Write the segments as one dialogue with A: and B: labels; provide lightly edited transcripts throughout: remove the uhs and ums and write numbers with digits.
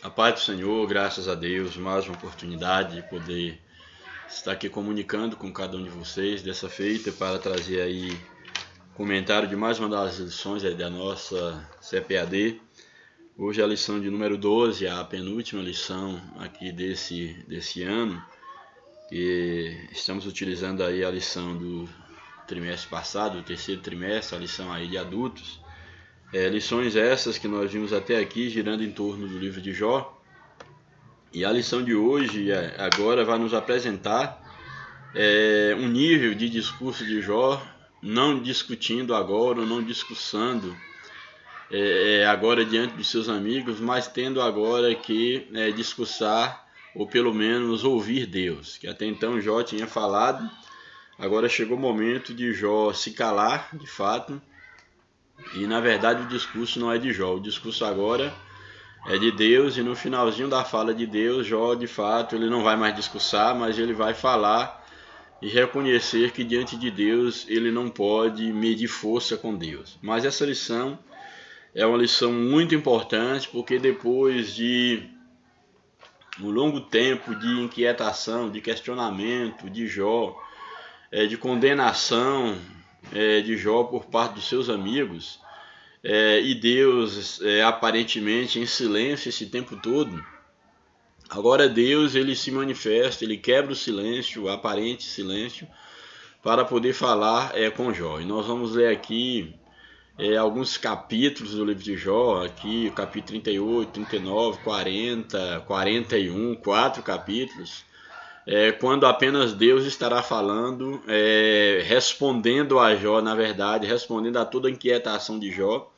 A: A paz do Senhor, graças a Deus, mais uma oportunidade de poder estar aqui comunicando com cada um de vocês, dessa feita, para trazer aí comentário de mais uma das lições da nossa CPAD. Hoje é a lição de número 12, a penúltima lição aqui desse ano, e estamos utilizando aí a lição do trimestre passado, o terceiro trimestre, a lição aí de adultos. Lições essas que nós vimos até aqui girando em torno do livro de Jó. E a lição de hoje agora vai nos apresentar um nível de discurso de Jó, não discutindo agora, ou não discussando agora diante dos seus amigos, mas tendo agora que discursar, ou pelo menos ouvir Deus, que até então Jó tinha falado. Agora chegou o momento de Jó se calar, de fato, e na verdade o discurso não é de Jó, o discurso agora é de Deus, e no finalzinho da fala de Deus, Jó de fato ele não vai mais discursar, mas ele vai falar e reconhecer que diante de Deus ele não pode medir força com Deus. Mas essa lição é uma lição muito importante, porque depois de um longo tempo de inquietação, de questionamento de Jó, de condenação de Jó por parte dos seus amigos, e Deus aparentemente em silêncio esse tempo todo, agora Deus ele se manifesta, ele quebra o silêncio, o aparente silêncio, para poder falar com Jó. E nós vamos ler aqui alguns capítulos do livro de Jó, aqui o capítulo 38, 39, 40, 41, 4 capítulos, quando apenas Deus estará falando, respondendo a Jó, na verdade, respondendo a toda a inquietação de Jó,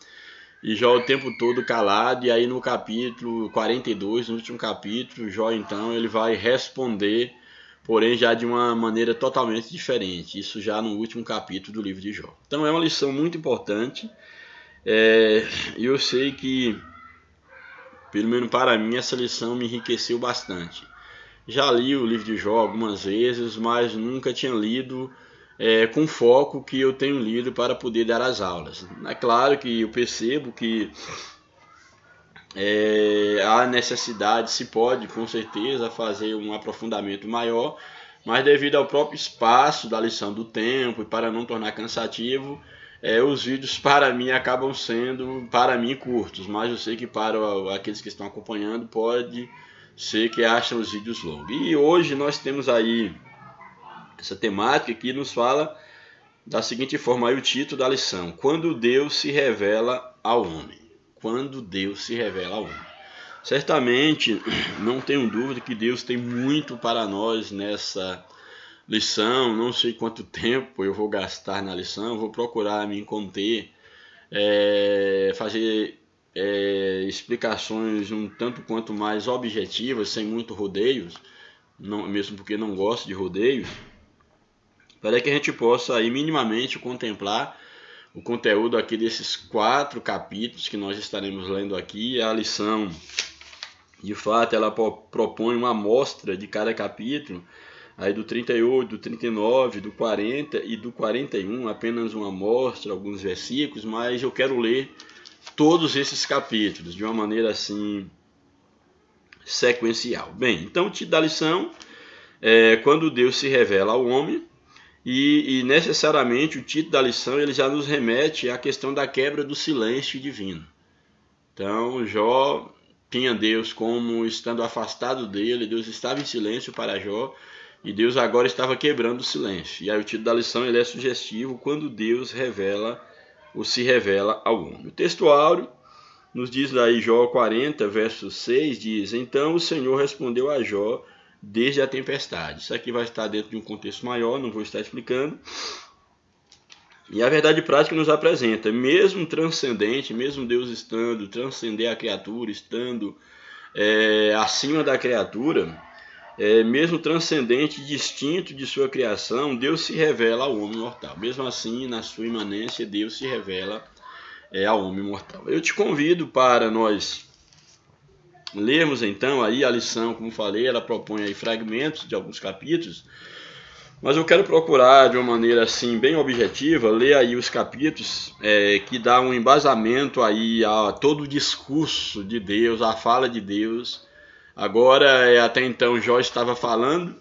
A: e Jó o tempo todo calado. E aí no capítulo 42, no último capítulo, Jó então ele vai responder, porém já de uma maneira totalmente diferente, isso já no último capítulo do livro de Jó. Então é uma lição muito importante, e eu sei que, pelo menos para mim, essa lição me enriqueceu bastante. Já li o livro de Jó algumas vezes, mas nunca tinha lido com o foco que eu tenho lido para poder dar as aulas. É claro que eu percebo que há necessidade, se pode com certeza fazer um aprofundamento maior, mas devido ao próprio espaço da lição, do tempo, e para não tornar cansativo, os vídeos para mim acabam sendo, para mim, curtos, mas eu sei que para aqueles que estão acompanhando pode ser que acham os vídeos longos. E hoje nós temos aí essa temática que nos fala da seguinte forma, aí o título da lição: quando Deus se revela ao homem. Quando Deus se revela ao homem. Certamente, não tenho dúvida que Deus tem muito para nós nessa lição. Não sei quanto tempo eu vou gastar na lição, vou procurar me conter, fazer explicações um tanto quanto mais objetivas, sem muito rodeios, mesmo porque não gosto de rodeios, para que a gente possa aí minimamente contemplar o conteúdo aqui desses 4 capítulos que nós estaremos lendo aqui. A lição, de fato, ela propõe uma amostra de cada capítulo, aí do 38, do 39, do 40 e do 41, apenas uma amostra, alguns versículos, mas eu quero ler todos esses capítulos de uma maneira assim sequencial. Bem, então o título da lição é quando Deus se revela ao homem, e necessariamente o título da lição ele já nos remete à questão da quebra do silêncio divino. Então Jó tinha Deus como estando afastado dele, Deus estava em silêncio para Jó, e Deus agora estava quebrando o silêncio. E aí o título da lição ele é sugestivo: quando Deus revela ou se revela ao homem. O texto áureo nos diz aí, Jó 40, verso 6, diz: então o Senhor respondeu a Jó desde a tempestade. Isso aqui vai estar dentro de um contexto maior, não vou estar explicando. E a verdade prática nos apresenta, mesmo transcendente, mesmo Deus estando, transcender a criatura, estando acima da criatura, mesmo transcendente, distinto de sua criação, Deus se revela ao homem mortal. Mesmo assim, na sua imanência, Deus se revela ao homem mortal. Eu te convido para nós lermos então aí a lição. Como falei, ela propõe aí fragmentos de alguns capítulos, Mas eu quero procurar de uma maneira assim bem objetiva, ler aí os capítulos que dá um embasamento aí a todo o discurso de Deus, a fala de Deus. Agora, até então, Jó estava falando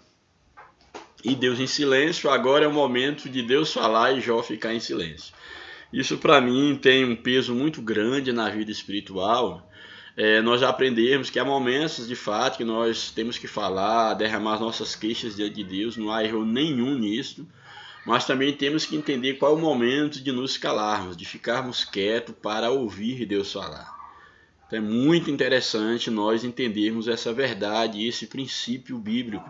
A: e Deus em silêncio, agora é o momento de Deus falar e Jó ficar em silêncio. Isso para mim tem um peso muito grande na vida espiritual. Nós aprendemos que há momentos de fato que nós temos que falar, derramar as nossas queixas diante de Deus, não há erro nenhum nisso, mas também temos que entender qual é o momento de nos calarmos, de ficarmos quietos para ouvir Deus falar. Então é muito interessante nós entendermos essa verdade e esse princípio bíblico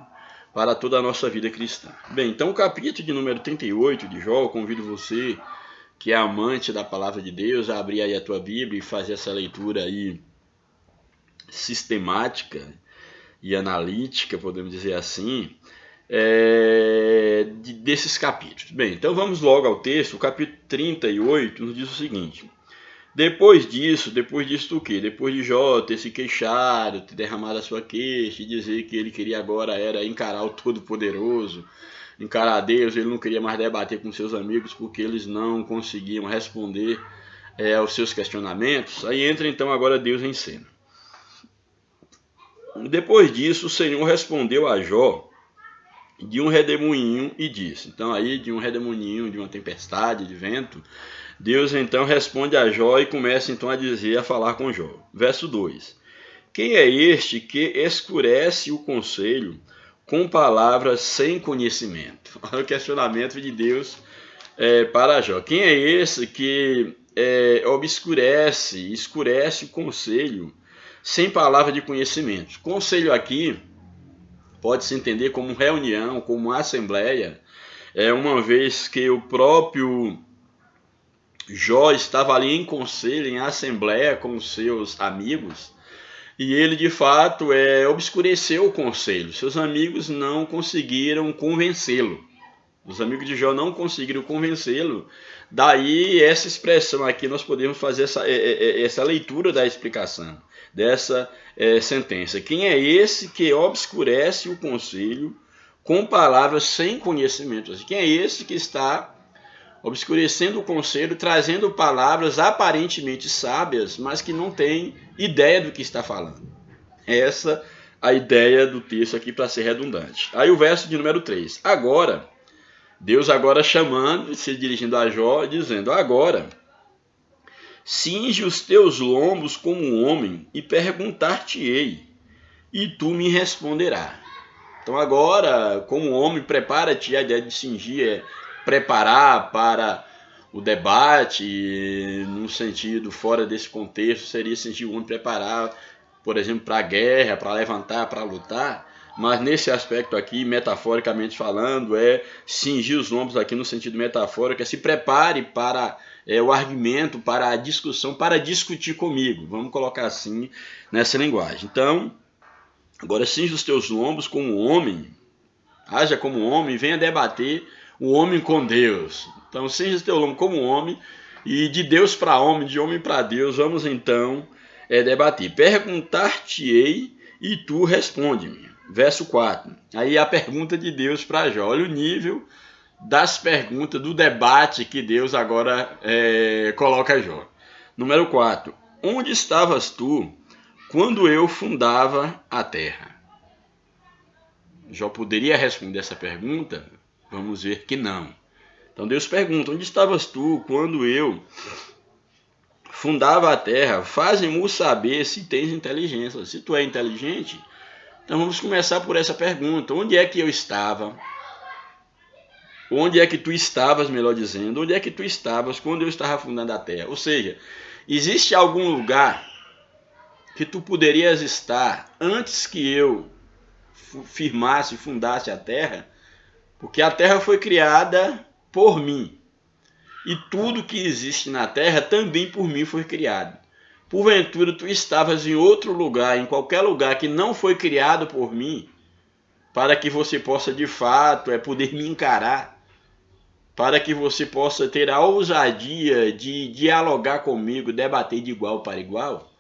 A: para toda a nossa vida cristã. Bem, então o capítulo de número 38 de Jó, eu convido você que é amante da palavra de Deus a abrir aí a tua Bíblia e fazer essa leitura aí sistemática e analítica, podemos dizer assim, desses capítulos. Bem, então vamos logo ao texto. O capítulo 38 nos diz o seguinte: depois disso o quê? Depois de Jó ter se queixado, ter derramado a sua queixa e dizer que ele queria agora era encarar o Todo-Poderoso, encarar a Deus, ele não queria mais debater com seus amigos porque eles não conseguiam responder aos seus questionamentos. Aí entra então agora Deus em cena. Depois disso, o Senhor respondeu a Jó de um redemoinho e disse. Então aí de um redemoinho, de uma tempestade, de vento, Deus então responde a Jó e começa então a dizer, a falar com Jó. Verso 2. Quem é este que escurece o conselho com palavras sem conhecimento? Olha o questionamento de Deus para Jó. Quem é esse que escurece o conselho sem palavra de conhecimento? Conselho aqui pode-se entender como reunião, como assembleia, uma vez que o próprio Jó estava ali em conselho, em assembleia com os seus amigos, e ele de fato obscureceu o conselho. Seus amigos não conseguiram convencê-lo. Os amigos de Jó não conseguiram convencê-lo. Daí essa expressão aqui, nós podemos fazer essa leitura da explicação dessa sentença. Quem é esse que obscurece o conselho com palavras sem conhecimento? Quem é esse que está obscurecendo o conselho, trazendo palavras aparentemente sábias, mas que não tem ideia do que está falando? Essa a ideia do texto aqui, para ser redundante. Aí o verso de número 3. Deus agora chamando, se dirigindo a Jó, dizendo: agora, cinge os teus lombos como um homem e perguntar-te-ei, e tu me responderás. Então agora, como homem, prepara-te. A ideia de cingir é preparar para o debate, no sentido fora desse contexto, seria cingir o homem preparar, por exemplo, para a guerra, para levantar, para lutar. Mas nesse aspecto aqui, metaforicamente falando, cingir os lombos aqui no sentido metafórico, se prepare para o argumento, para a discussão, para discutir comigo. Vamos colocar assim nessa linguagem. Então, agora cinge os teus lombos como homem, haja como homem, venha debater o homem com Deus. Então, cinge o teu lombo como homem, e de Deus para homem, de homem para Deus, vamos então debater. Perguntar-te-ei e tu responde-me. Verso 4. Aí a pergunta de Deus para Jó. Olha o nível das perguntas, do debate que Deus agora coloca a Jó. Número 4. Onde estavas tu quando eu fundava a terra? Jó poderia responder essa pergunta? Vamos ver que não. Então Deus pergunta: onde estavas tu quando eu fundava a terra? Faze-mo saber se tens inteligência. Se tu é inteligente, então vamos começar por essa pergunta. Onde é que eu estava? Onde é que tu estavas, melhor dizendo? Onde é que tu estavas quando eu estava fundando a terra? Ou seja, existe algum lugar que tu poderias estar antes que eu firmasse, fundasse a terra? Porque a terra foi criada por mim. E tudo que existe na terra também por mim foi criado. Porventura tu estavas em outro lugar, em qualquer lugar que não foi criado por mim, para que você possa de fato poder me encarar, para que você possa ter a ousadia de dialogar comigo, debater de igual para igual?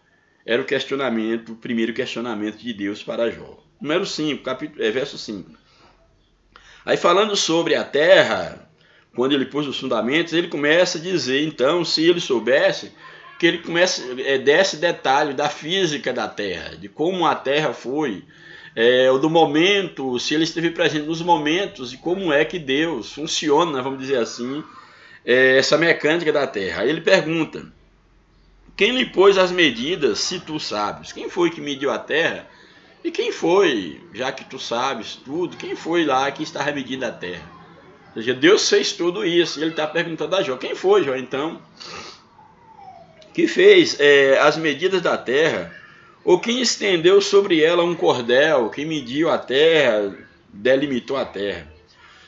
A: Era o primeiro questionamento de Deus para Jó. Número 5, verso 5. Aí falando sobre a terra, quando ele pôs os fundamentos, ele começa a dizer, então, se ele soubesse, que ele começa desse detalhe da física da terra, de como a terra foi, do momento, se ele esteve presente nos momentos, e como é que Deus funciona, vamos dizer assim, essa mecânica da terra. Aí ele pergunta, quem lhe pôs as medidas, se tu sabes? Quem foi que mediu a terra? E quem foi, já que tu sabes tudo, quem foi lá que estava medindo a terra? Ou seja, Deus fez tudo isso. E ele está perguntando a Jó, quem foi, Jó, então, que fez as medidas da terra? Ou quem estendeu sobre ela um cordel, quem mediu a terra, delimitou a terra?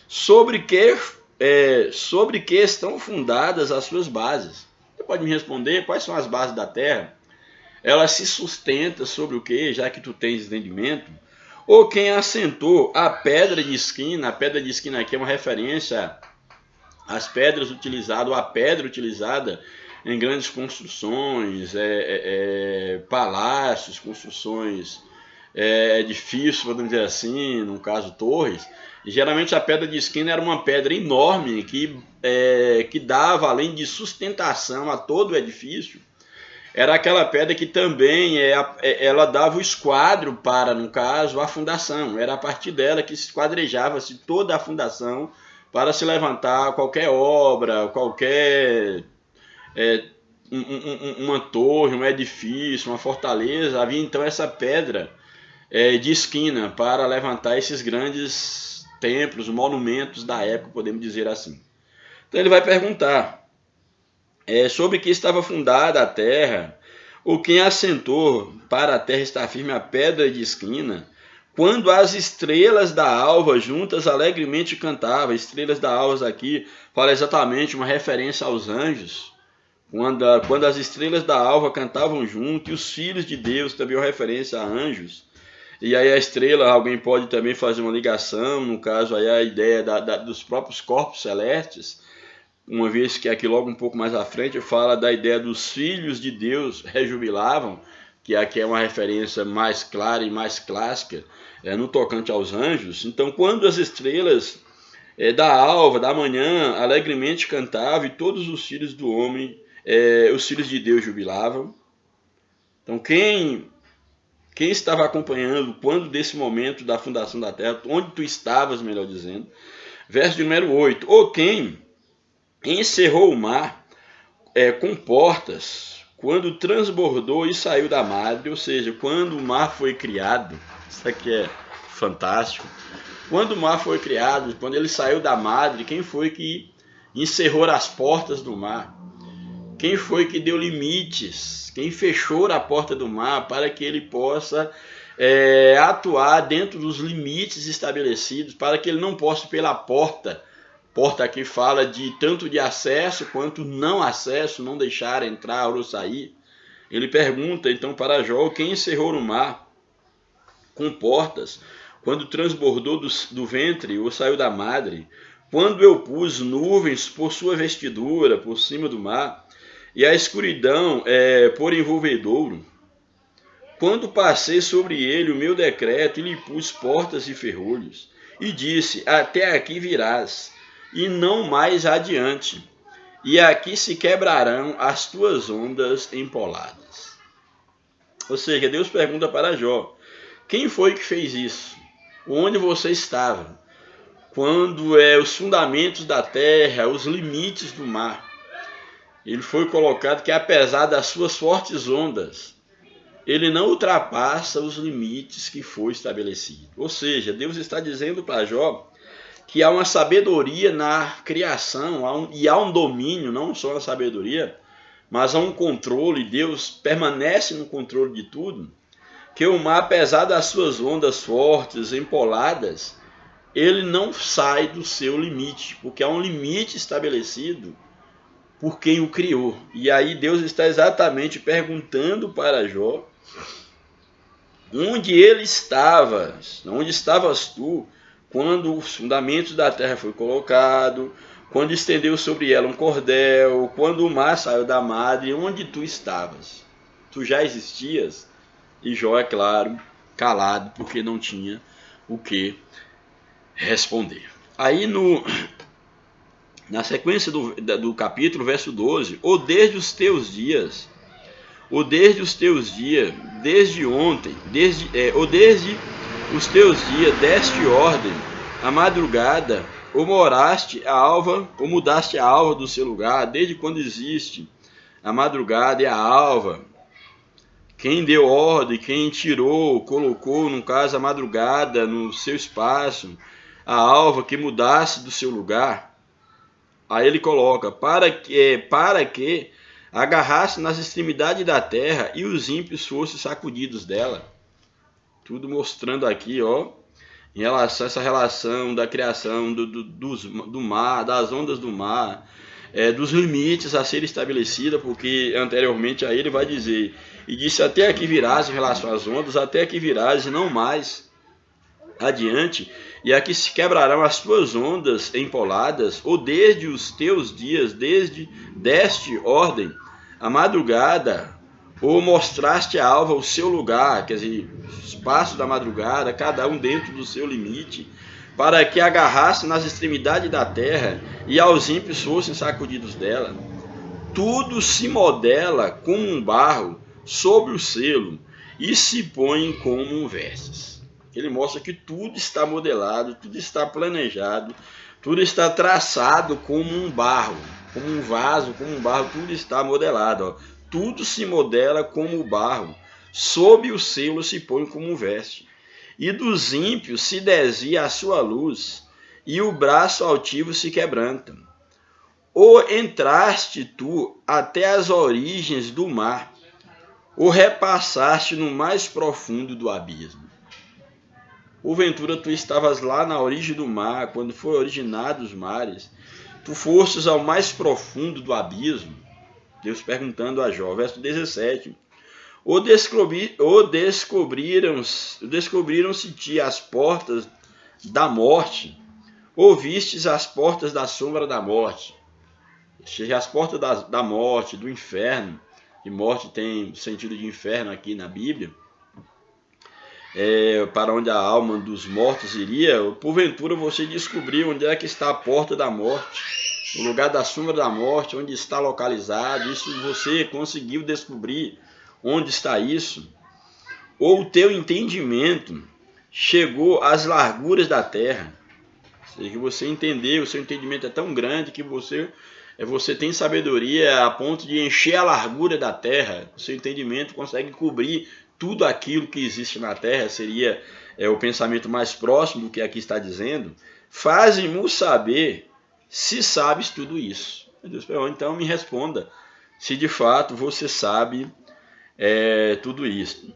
A: Sobre que estão fundadas as suas bases? Você pode me responder quais são as bases da terra? Ela se sustenta sobre o que, já que tu tens entendimento? Ou quem assentou a pedra de esquina? A pedra de esquina aqui é uma referência às pedras utilizadas, ou a pedra utilizada em grandes construções, palácios, construções, edifícios, podemos dizer assim, no caso torres. E geralmente a pedra de esquina era uma pedra enorme que dava, além de sustentação a todo o edifício, era aquela pedra que também ela dava o esquadro para, no caso, a fundação. Era a partir dela que se esquadrejava-se toda a fundação para se levantar qualquer obra, qualquer uma torre, um edifício, uma fortaleza. Havia então essa pedra de esquina para levantar esses grandes templos, monumentos da época, podemos dizer assim. Então ele vai perguntar sobre que estava fundada a terra, ou quem assentou para a terra estar firme a pedra de esquina, quando as estrelas da alva juntas alegremente cantavam. Estrelas da alva aqui fala exatamente uma referência aos anjos, quando as estrelas da alva cantavam junto, e os filhos de Deus também é uma referência a anjos. E aí a estrela, alguém pode também fazer uma ligação, no caso aí a ideia dos próprios corpos celestes, uma vez que aqui logo um pouco mais à frente fala da ideia dos filhos de Deus rejubilavam, que aqui é uma referência mais clara e mais clássica no tocante aos anjos. Então, quando as estrelas da alva, da manhã, alegremente cantavam, e todos os filhos do homem, os filhos de Deus jubilavam. Então, quem estava acompanhando quando desse momento da fundação da terra, onde tu estavas, melhor dizendo, verso de número 8, ou quem encerrou o mar com portas, quando transbordou e saiu da madre, ou seja, quando o mar foi criado. Isso aqui é fantástico. Quando o mar foi criado, quando ele saiu da madre, quem foi que encerrou as portas do mar? Quem foi que deu limites? Quem fechou a porta do mar para que ele possa atuar dentro dos limites estabelecidos, para que ele não possa ir pela porta. Porta aqui fala de tanto de acesso quanto não acesso, não deixar entrar ou sair. Ele pergunta então para Jó, quem encerrou no mar com portas, quando transbordou do ventre ou saiu da madre, quando eu pus nuvens por sua vestidura, por cima do mar, e a escuridão por envolvedouro, quando passei sobre ele o meu decreto e lhe pus portas e ferrolhos, e disse, até aqui virás, e não mais adiante, e aqui se quebrarão as tuas ondas empoladas. Ou seja, Deus pergunta para Jó, quem foi que fez isso? Onde você estava? Quando os fundamentos da terra, os limites do mar, ele foi colocado que apesar das suas fortes ondas, ele não ultrapassa os limites que foi estabelecido. Ou seja, Deus está dizendo para Jó que há uma sabedoria na criação, e há um domínio, não só na sabedoria, mas há um controle. Deus permanece no controle de tudo, que o mar, apesar das suas ondas fortes, empoladas, ele não sai do seu limite, porque há um limite estabelecido por quem o criou. E aí Deus está exatamente perguntando para Jó, onde ele estava, onde estavas tu, quando os fundamentos da terra foi colocado, quando estendeu sobre ela um cordel, quando o mar saiu da madre, onde tu estavas? Tu já existias? E Jó, é claro, calado, porque não tinha o que responder. Aí na sequência do capítulo, verso 12, ou desde os teus dias, desde ontem, ou desde os teus dias, deste ordem, a madrugada, ou mudaste a alva do seu lugar, desde quando existe a madrugada e a alva, quem deu ordem, quem tirou, colocou, no caso, a madrugada no seu espaço, a alva que mudasse do seu lugar. Aí ele coloca, para que agarrasse nas extremidades da terra e os ímpios fossem sacudidos dela. Tudo mostrando aqui, ó, em relação a essa relação da criação do mar, das ondas do mar, dos limites a ser estabelecida, porque anteriormente a ele vai dizer, e disse até aqui virás em relação às ondas, até aqui virás e não mais adiante, e aqui se quebrarão as tuas ondas empoladas, ou desde os teus dias, deste ordem, a madrugada, ou mostraste a alva o seu lugar, quer dizer, espaço da madrugada, cada um dentro do seu limite, para que agarrasse nas extremidades da terra e aos ímpios fossem sacudidos dela. Tudo se modela como um barro sobre o selo e se põe como um vestes. Ele mostra que tudo está modelado, tudo está planejado, tudo está traçado como um barro, como um vaso, como um barro, tudo está modelado. Ó. Tudo se modela como o barro, sob o selo se põe como um veste. E dos ímpios se desvia a sua luz, e o braço altivo se quebranta. Ou entraste tu até as origens do mar, ou repassaste no mais profundo do abismo. Porventura tu estavas lá na origem do mar, quando foi originado os mares, tu fostes ao mais profundo do abismo. Deus perguntando a Jó, verso 17. Ou descobriram-se-te as portas da morte, ou vistes as portas da sombra da morte. As portas da morte, do inferno, e morte tem sentido de inferno aqui na Bíblia, para onde a alma dos mortos iria. Porventura você descobriu onde é que está a porta da morte, o lugar da sombra da morte, onde está localizado. Isso você conseguiu descobrir onde está isso? Ou o teu entendimento chegou às larguras da terra? Ou seja, que você entendeu, o seu entendimento é tão grande que você tem sabedoria a ponto de encher a largura da terra. O seu entendimento consegue cobrir tudo aquilo que existe na terra. Seria o pensamento mais próximo do que aqui está dizendo. Faze-me saber se sabes tudo isso. Deus perguntou, então me responda se de fato você sabe tudo isso.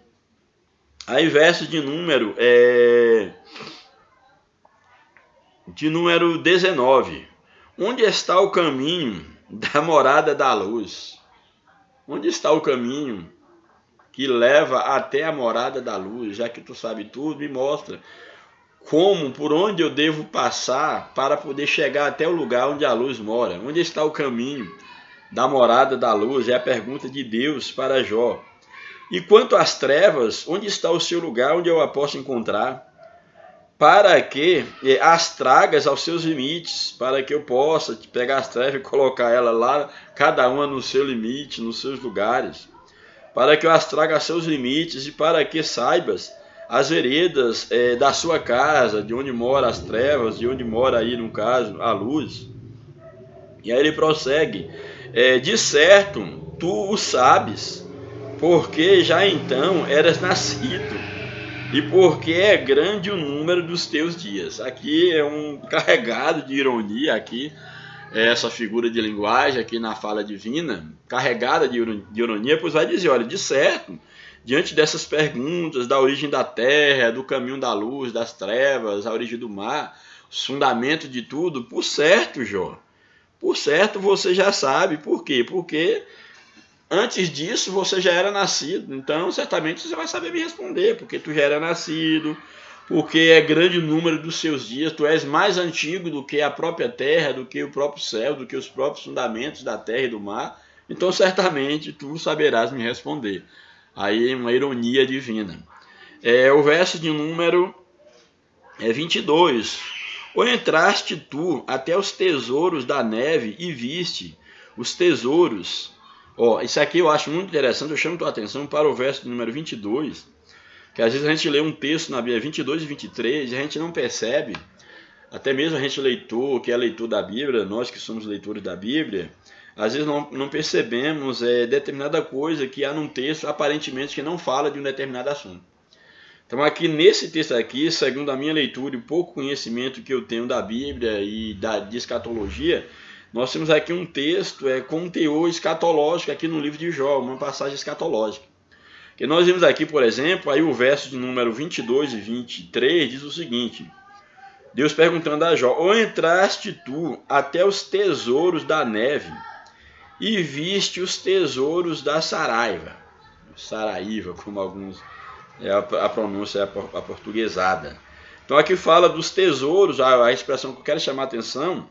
A: Aí verso de número 19. Onde está o caminho da morada da luz? Onde está o caminho que leva até a morada da luz? Já que tu sabe tudo, me mostra por onde eu devo passar para poder chegar até o lugar onde a luz mora. Onde está o caminho da morada da luz? É a pergunta de Deus para Jó. E quanto às trevas, onde está o seu lugar onde eu a posso encontrar? Para que as tragas aos seus limites, para que eu possa pegar as trevas e colocar elas lá, cada uma no seu limite, nos seus lugares. Para que eu as traga aos seus limites e para que saibas as veredas da sua casa, de onde mora as trevas, de onde mora aí, no caso, a luz. E aí ele prossegue, de certo, tu o sabes, porque já então eras nascido, e porque é grande o número dos teus dias. Aqui é um carregado de ironia, aqui essa figura de linguagem aqui na fala divina, carregada de ironia, pois vai dizer, olha, de certo, diante dessas perguntas da origem da terra, do caminho da luz, das trevas, a origem do mar, os fundamentos de tudo, por certo, Jó, por certo você já sabe. Por quê? Porque antes disso você já era nascido, então certamente você vai saber me responder, porque tu já era nascido, porque é grande o número dos seus dias, tu és mais antigo do que a própria terra, do que o próprio céu, do que os próprios fundamentos da terra e do mar, então certamente tu saberás me responder. Aí é uma ironia divina. O verso de número 22. Ou entraste tu até os tesouros da neve e viste os tesouros. Isso aqui eu acho muito interessante, eu chamo tua atenção para o verso número 22, que às vezes a gente lê um texto na Bíblia 22 e 23 e a gente não percebe, até mesmo a gente leitor, que é leitor da Bíblia, nós que somos leitores da Bíblia, às vezes não percebemos determinada coisa que há num texto aparentemente que não fala de um determinado assunto. Então aqui nesse texto aqui, segundo a minha leitura e o pouco conhecimento que eu tenho da Bíblia e de escatologia, nós temos aqui um texto com um teor escatológico aqui no livro de Jó, uma passagem escatológica. Que nós vimos aqui, por exemplo, aí o verso de número 22 e 23 diz o seguinte: Deus perguntando a Jó: ou entraste tu até os tesouros da neve e viste os tesouros da Saraiva, como alguns... a pronúncia é aportuguesada. Então aqui fala dos tesouros, a expressão que eu quero chamar a atenção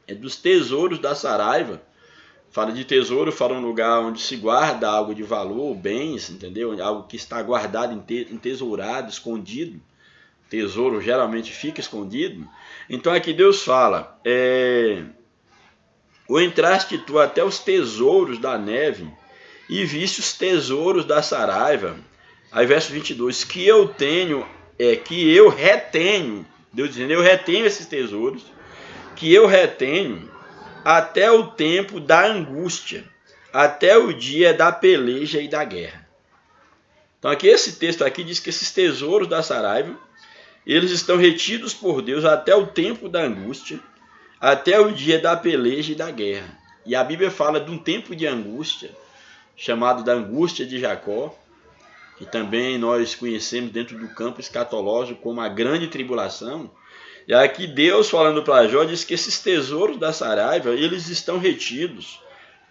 A: é dos tesouros da Saraiva. Fala de tesouro, fala um lugar onde se guarda algo de valor, bens, entendeu? Algo que está guardado, entesourado, escondido. Tesouro geralmente fica escondido. Então aqui Deus fala, ou entraste tu até os tesouros da neve e viste os tesouros da Saraiva. Aí verso 22, que eu tenho, que eu retenho, Deus dizendo, eu retenho esses tesouros, que eu retenho até o tempo da angústia, até o dia da peleja e da guerra. Então aqui esse texto aqui diz que esses tesouros da Saraiva, eles estão retidos por Deus até o tempo da angústia, até o dia da peleja e da guerra. E a Bíblia fala de um tempo de angústia, chamado da angústia de Jacó, que também nós conhecemos dentro do campo escatológico como a grande tribulação. E aqui Deus, falando para Jó, diz que esses tesouros da Saraiva, eles estão retidos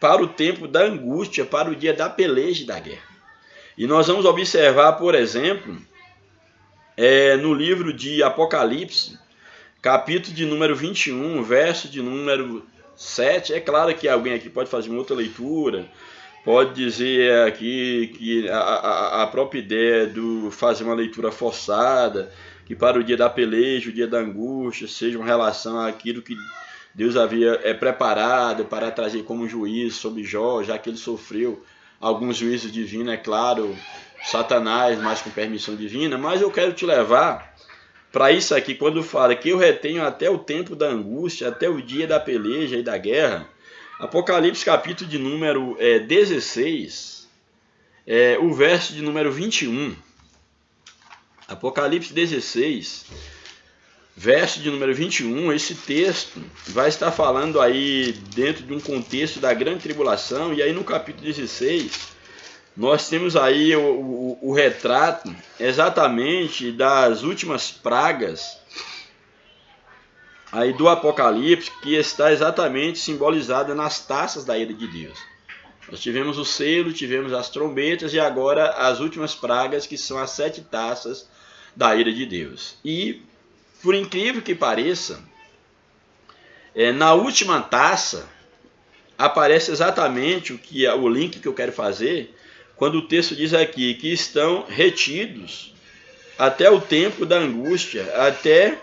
A: para o tempo da angústia, para o dia da peleja e da guerra. E nós vamos observar, por exemplo, no livro de Apocalipse, capítulo de número 21, verso de número 7. É claro que alguém aqui pode fazer uma outra leitura, pode dizer aqui que a própria ideia de fazer uma leitura forçada, que para o dia da peleja, o dia da angústia, seja uma relação àquilo que Deus havia preparado para trazer como juízo sobre Jó, já que ele sofreu alguns juízos divinos, é claro, Satanás, mas com permissão divina. Mas eu quero te levar para isso aqui, quando fala que eu retenho até o tempo da angústia, até o dia da peleja e da guerra. Apocalipse capítulo de número 16, o verso de número 21. Apocalipse 16, verso de número 21, esse texto vai estar falando aí dentro de um contexto da grande tribulação, e aí no capítulo 16, nós temos aí o retrato exatamente das últimas pragas aí do Apocalipse, que está exatamente simbolizada nas taças da ira de Deus. Nós tivemos o selo, tivemos as trombetas e agora as últimas pragas, que são as 7 taças da ira de Deus. E, por incrível que pareça, na última taça aparece exatamente o link que eu quero fazer, quando o texto diz aqui que estão retidos até o tempo da angústia, até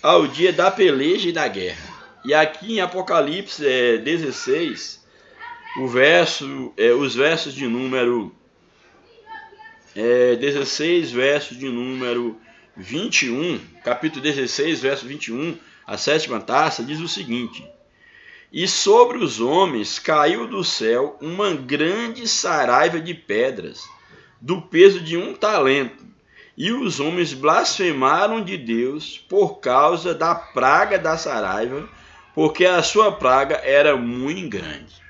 A: ao dia da peleja e da guerra. E aqui em Apocalipse 16, os versos de número 16, verso de número 21, capítulo 16, verso 21, a 7ª taça, diz o seguinte: e sobre os homens caiu do céu uma grande saraiva de pedras, do peso de 1 talento, e os homens blasfemaram de Deus por causa da praga da saraiva, porque a sua praga era muito grande.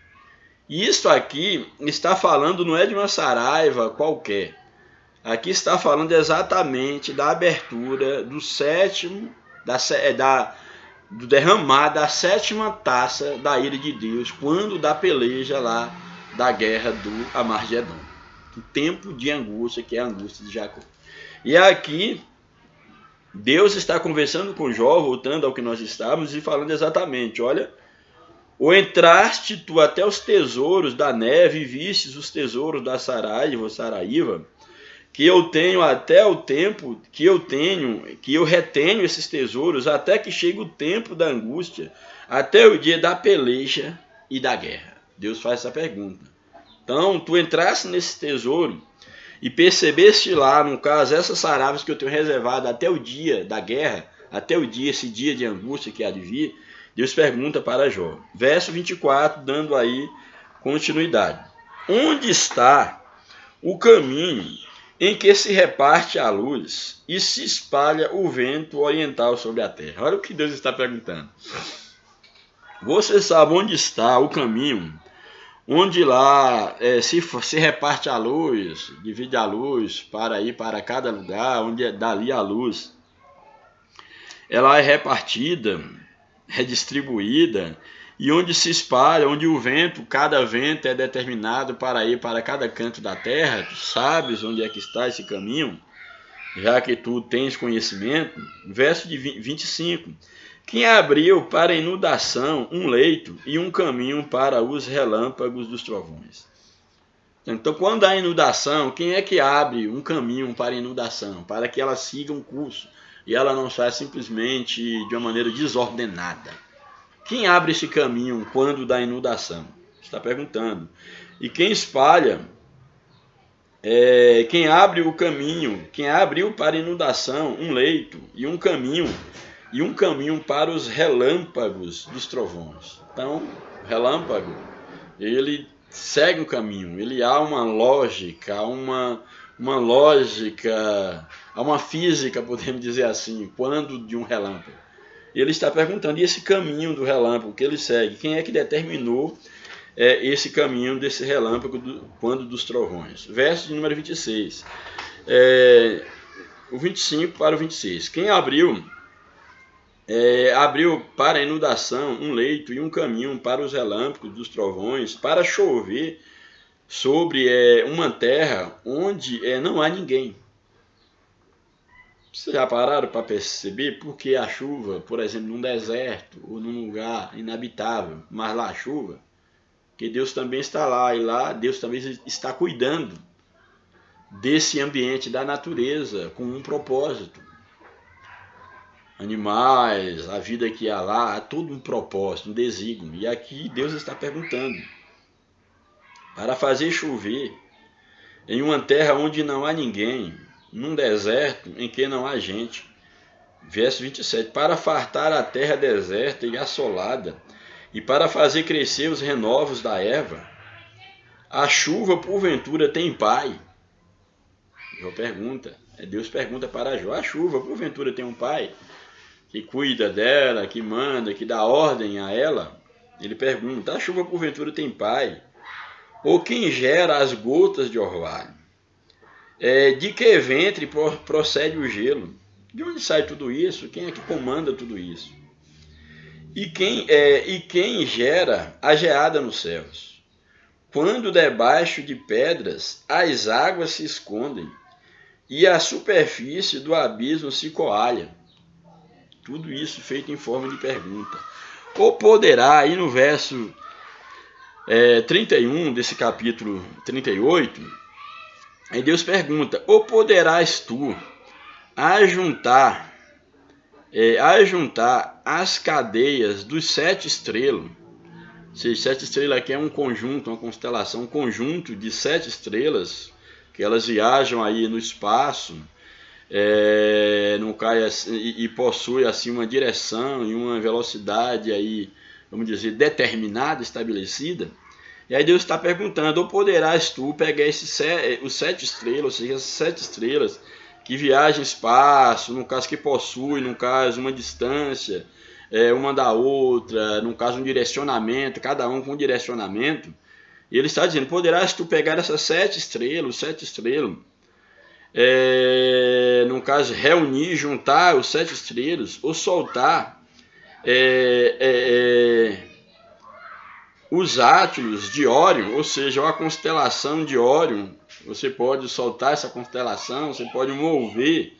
A: E isso aqui está falando, não é de uma saraiva qualquer. Aqui está falando exatamente da abertura do do derramar da 7ª taça da ira de Deus, quando da peleja lá da guerra do Amargedon. O tempo de angústia, que é a angústia de Jacó. E aqui, Deus está conversando com Jó, voltando ao que nós estávamos, e falando exatamente, olha, ou entraste tu até os tesouros da neve e vistes os tesouros da Saraiva, que eu tenho até o tempo que eu retenho esses tesouros até que chegue o tempo da angústia, até o dia da peleja e da guerra. Deus faz essa pergunta. Então, tu entrasse nesse tesouro e percebeste lá, no caso, essas saraivas que eu tenho reservado até o dia da guerra, até o dia, esse dia de angústia que há de vir, Deus pergunta para Jó. Verso 24, dando aí continuidade. Onde está o caminho em que se reparte a luz e se espalha o vento oriental sobre a terra? Olha o que Deus está perguntando. Você sabe onde está o caminho onde lá se reparte a luz, divide a luz para ir para cada lugar, onde dali a luz ela é repartida, redistribuída, e onde se espalha, onde o vento, cada vento é determinado para ir para cada canto da terra. Tu sabes onde é que está esse caminho, já que tu tens conhecimento. Verso de 25. Quem abriu para a inundação um leito e um caminho para os relâmpagos dos trovões. Então, quando há inundação, quem é que abre um caminho para a inundação? Para que ela siga um curso e ela não saia simplesmente de uma maneira desordenada. Quem abre esse caminho quando dá inundação? Está perguntando. E quem espalha, quem abre o caminho, quem abriu para a inundação um leito e um caminho para os relâmpagos dos trovões. Então, relâmpago, ele segue um caminho, ele há uma lógica, há uma física, podemos dizer assim, quando de um relâmpago. Ele está perguntando, e esse caminho do relâmpago que ele segue, quem é que determinou esse caminho desse relâmpago quando dos trovões? Verso de número 26. O 25 para o 26. Quem abriu para a inundação um leito e um caminho para os relâmpagos dos trovões, para chover sobre uma terra onde não há ninguém. Vocês já pararam para perceber por que a chuva, por exemplo, num deserto ou num lugar inabitável, mas lá a chuva? Porque Deus também está lá, e lá Deus também está cuidando desse ambiente da natureza com um propósito. Animais, a vida que há lá, há todo um propósito, um desígnio. E aqui Deus está perguntando, para fazer chover em uma terra onde não há ninguém, num deserto em que não há gente. Verso 27, para fartar a terra deserta e assolada, e para fazer crescer os renovos da erva, a chuva porventura tem pai? Jó pergunta, Deus pergunta para Jó, a chuva porventura tem um pai? Que cuida dela, que manda, que dá ordem a ela? Ele pergunta, a chuva porventura tem pai? Ou quem gera as gotas de orvalho? De que ventre procede o gelo? De onde sai tudo isso? Quem é que comanda tudo isso? E quem gera a geada nos céus? Quando debaixo de pedras as águas se escondem e a superfície do abismo se coalha. Tudo isso feito em forma de pergunta. Ou poderá, aí no verso 31 desse capítulo 38, aí Deus pergunta, ou poderás tu ajuntar as cadeias dos 7 estrelas? Ou seja, 7 estrelas aqui é um conjunto, uma constelação, um conjunto de 7 estrelas, que elas viajam aí no espaço, não cai assim, e possui assim uma direção e uma velocidade aí, vamos dizer, determinada, estabelecida. E aí Deus está perguntando, ou poderás tu pegar os 7 estrelas, ou seja, as 7 estrelas que viajam no espaço, no caso que possui, no caso uma distância, uma da outra, no caso um direcionamento, cada um com um direcionamento. E ele está dizendo, poderás tu pegar essas 7 estrelas, os 7 estrelas, no caso reunir, juntar os 7 estrelas, ou soltar os átilos de Órion, ou seja, a constelação de Órion. Você pode soltar essa constelação, você pode mover,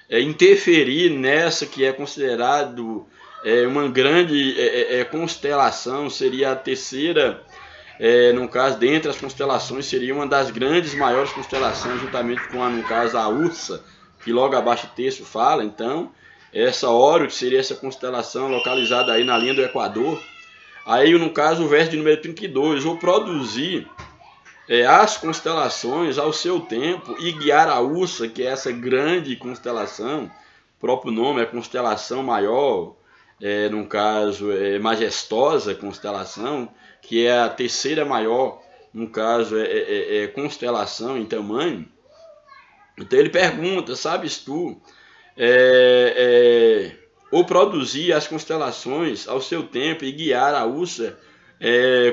A: interferir nessa que é considerado uma grande constelação, seria a terceira no caso, dentre as constelações, seria uma das grandes, maiores constelações, juntamente com, no caso, a Ursa, que logo abaixo o texto fala. Então, essa Órion, que seria essa constelação localizada aí na linha do Equador. Aí, no caso, o verso de número 32, vou produzir as constelações ao seu tempo e guiar a Ursa, que é essa grande constelação, o próprio nome é constelação maior, no caso, majestosa constelação, que é a terceira maior, no caso, constelação em tamanho. Então ele pergunta, sabes tu, ou produzir as constelações ao seu tempo e guiar a Ursa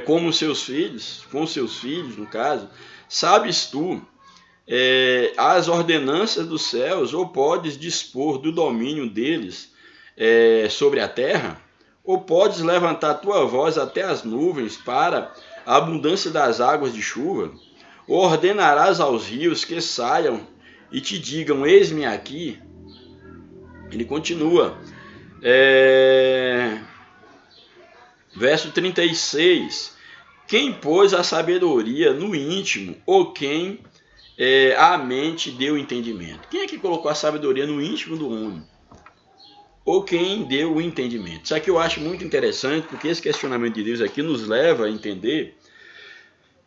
A: com seus filhos, no caso, sabes tu as ordenanças dos céus, ou podes dispor do domínio deles sobre a terra, ou podes levantar tua voz até as nuvens para a abundância das águas de chuva, ou ordenarás aos rios que saiam e te digam, eis-me aqui. Ele continua, verso 36, quem pôs a sabedoria no íntimo, ou quem a mente deu entendimento? Quem é que colocou a sabedoria no íntimo do homem? Ou quem deu o entendimento? Isso aqui eu acho muito interessante, porque esse questionamento de Deus aqui nos leva a entender,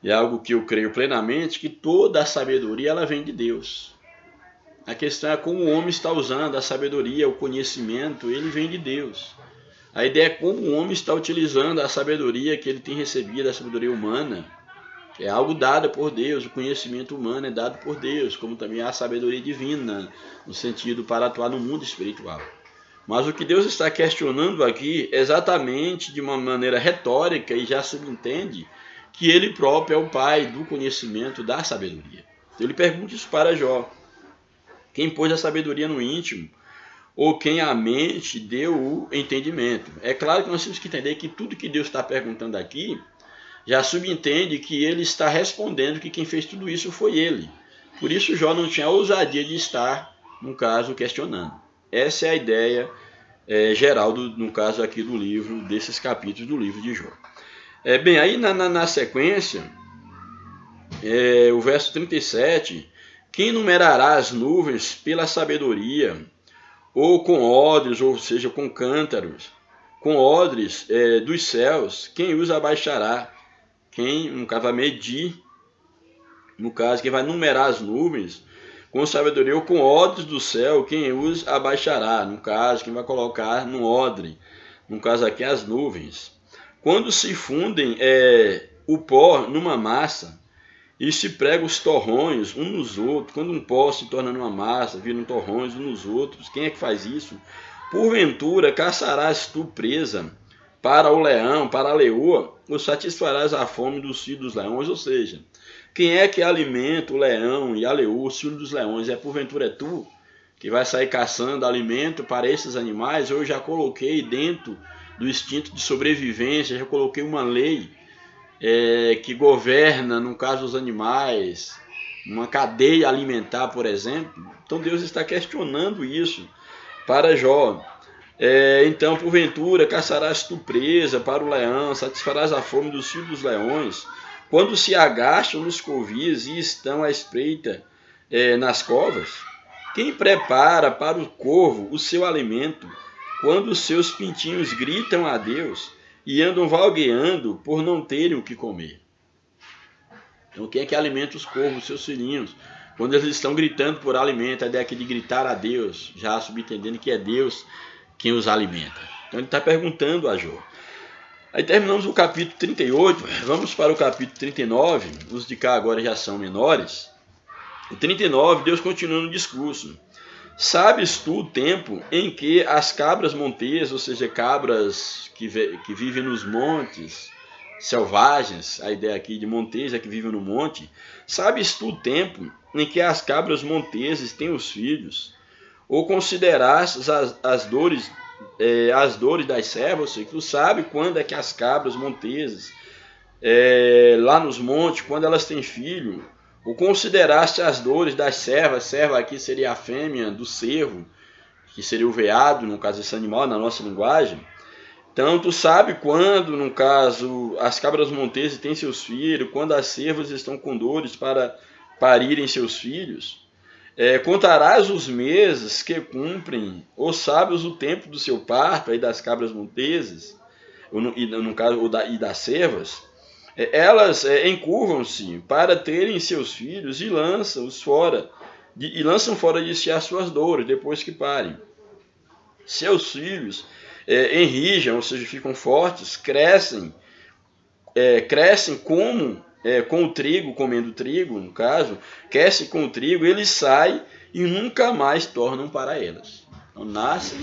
A: é algo que eu creio plenamente, que toda a sabedoria ela vem de Deus. A questão é como o homem está usando a sabedoria, o conhecimento, ele vem de Deus. A ideia é como o homem está utilizando a sabedoria que ele tem recebido, a sabedoria humana. É algo dado por Deus, o conhecimento humano é dado por Deus, como também a sabedoria divina, no sentido para atuar no mundo espiritual. Mas o que Deus está questionando aqui, exatamente de uma maneira retórica, e já subentende que ele próprio é o pai do conhecimento, da sabedoria. Então ele pergunta isso para Jó. Quem pôs a sabedoria no íntimo, ou quem a mente deu o entendimento? É claro que nós temos que entender que tudo que Deus está perguntando aqui, já subentende que ele está respondendo que quem fez tudo isso foi ele. Por isso Jó não tinha a ousadia de estar, no caso, questionando. Essa é a ideia geral, no caso aqui do livro, desses capítulos do livro de Jó. Bem, aí na sequência, o verso 37, quem numerará as nuvens pela sabedoria, ou com odres, ou seja, com cântaros, com odres dos céus, quem os abaixará? Quem, no caso, vai medir, no caso, quem vai numerar as nuvens, com sabedoria ou com odres do céu, quem os abaixará? No caso, quem vai colocar no odre, no caso aqui as nuvens. Quando se fundem o pó numa massa e se pregam os torrões uns nos outros, quando um pó se torna numa massa, viram torrões uns nos outros, quem é que faz isso? Porventura caçarás tu presa para o leão, para a leoa, ou satisfarás a fome dos filhos dos leões? Ou seja, quem é que alimenta o leão e a leoa, os filhos dos leões? Porventura é tu que vai sair caçando alimento para esses animais? Eu já coloquei dentro do instinto de sobrevivência, já coloquei uma lei que governa, no caso, os animais, uma cadeia alimentar, por exemplo. Então Deus está questionando isso para Jó. Então, porventura, caçarás tu presa para o leão, satisfarás a fome dos filhos dos leões, quando se agacham nos covis e estão à espreita nas covas? Quem prepara para o corvo o seu alimento, quando os seus pintinhos gritam a Deus e andam valgueando por não terem o que comer? Então, quem é que alimenta os corvos, seus filhinhos, quando eles estão gritando por alimento? A ideia aqui de gritar a Deus, já subentendendo que é Deus quem os alimenta. Então ele está perguntando a Jó. Aí terminamos o capítulo 38, vamos para o capítulo 39, os de cá agora já são menores. O 39, Deus continua no discurso. Sabes tu o tempo em que as cabras monteiras, ou seja, cabras que vivem nos montes, selvagens, a ideia aqui de monteja que vivem no monte, sabes tu o tempo em que as cabras monteses têm os filhos? Ou consideraste as dores das servas? Ou seja, tu sabe quando é que as cabras monteses, lá nos montes, quando elas têm filho? Ou consideraste as dores das servas? Serva aqui seria a fêmea do cervo, que seria o veado, no caso desse animal, na nossa linguagem. Então, tu sabe quando, no caso, as cabras monteses têm seus filhos, quando as cervas estão com dores para parirem seus filhos. Contarás os meses que cumprem, ou sabes o tempo do seu parto, aí das cabras monteses, e no caso, e das cervas. Elas encurvam-se para terem seus filhos e lançam fora de si as suas dores depois que parem. Seus filhos enrijam, ou seja, ficam fortes, crescem com o trigo, comendo trigo, no caso, cresce com o trigo, ele sai e nunca mais tornam para elas. Então, nascem,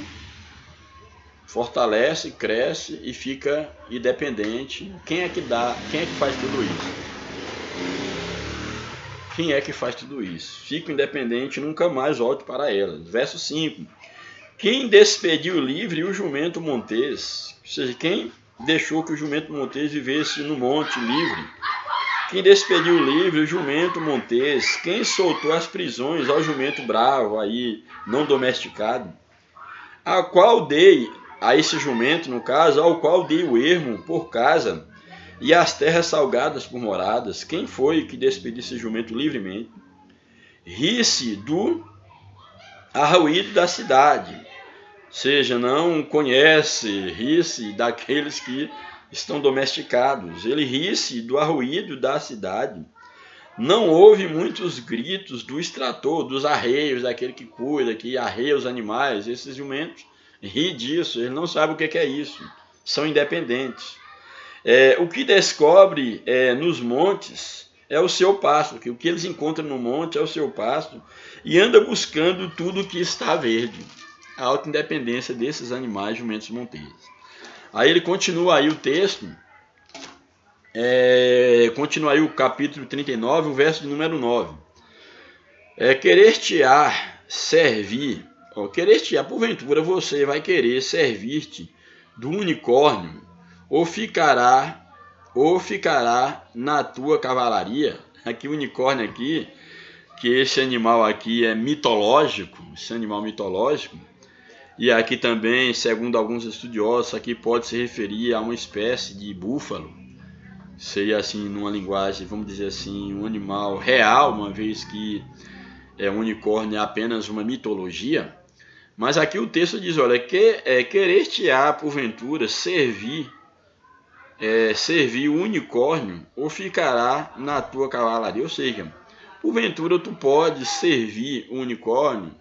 A: fortalece, cresce e fica independente. Quem é que faz tudo isso? Quem é que faz tudo isso? Fica independente e nunca mais volte para elas. Verso 5. Quem despediu livre o jumento montês, ou seja, quem deixou que o jumento montês vivesse no monte livre? Quem despediu livre o jumento montês? Quem soltou as prisões ao jumento bravo, aí não domesticado? A qual dei, a esse jumento, no caso, ao qual dei o ermo por casa e as terras salgadas por moradas? Quem foi que despediu esse jumento livremente? Ri-se do arruído da cidade, ou seja, não conhece, ri-se daqueles que estão domesticados. Ele ri-se do arruído da cidade. Não houve muitos gritos do extrator, dos arreios, daquele que cuida, que arreia os animais. Esses jumentos ri disso, eles não sabem o que é isso. São independentes. O que descobre nos montes é o seu pasto, que o que eles encontram no monte é o seu pasto, e anda buscando tudo que está verde. A autoindependência desses animais jumentos monteses. Aí ele continua aí o texto, continua aí o capítulo 39, o verso de número 9. Querer-te-á servir, querer-te-á, porventura você vai querer servir-te do unicórnio, ou ficará na tua cavalaria. Aqui o unicórnio aqui, que esse animal aqui é mitológico, e aqui também, segundo alguns estudiosos, aqui pode se referir a uma espécie de búfalo. Seria assim, numa linguagem, vamos dizer assim, um animal real, uma vez que o unicórnio é apenas uma mitologia. Mas aqui o texto diz, olha, querer-te-á, porventura, servir o unicórnio, ou ficará na tua cavalaria. Ou seja, porventura tu pode servir o unicórnio,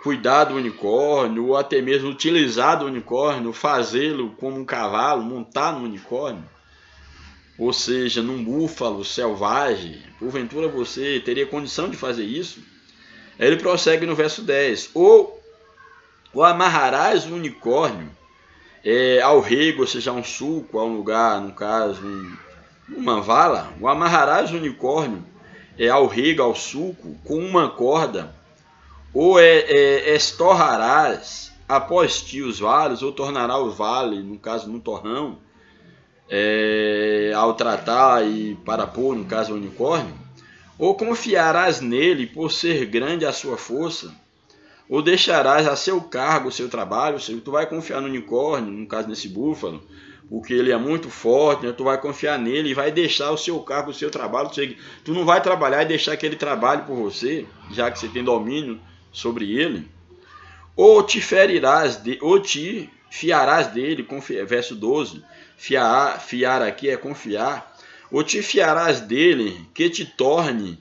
A: cuidar do unicórnio, ou até mesmo utilizar do unicórnio, fazê-lo como um cavalo, montar no unicórnio, ou seja, num búfalo selvagem. Porventura você teria condição de fazer isso? Aí ele prossegue no verso 10. Ou amarrarás o unicórnio ao rego, ou seja, a um sulco, a um lugar, no caso, uma vala. Ou amarrarás o unicórnio ao rego, ao sulco, com uma corda, ou estorrarás após ti os vales, ou tornará o vale, no caso, num torrão, ao tratar e para pôr, no caso, o unicórnio, ou confiarás nele por ser grande a sua força, ou deixarás a seu cargo o seu trabalho. Ou seja, tu vai confiar no unicórnio, no caso nesse búfalo, porque ele é muito forte, né? Tu vai confiar nele e vai deixar o seu cargo, o seu trabalho. Ou seja, tu não vai trabalhar e deixar que ele trabalhe por você, já que você tem domínio sobre ele. Ou te fiarás dele, verso 12, fiar aqui é confiar, ou te fiarás dele, que te torne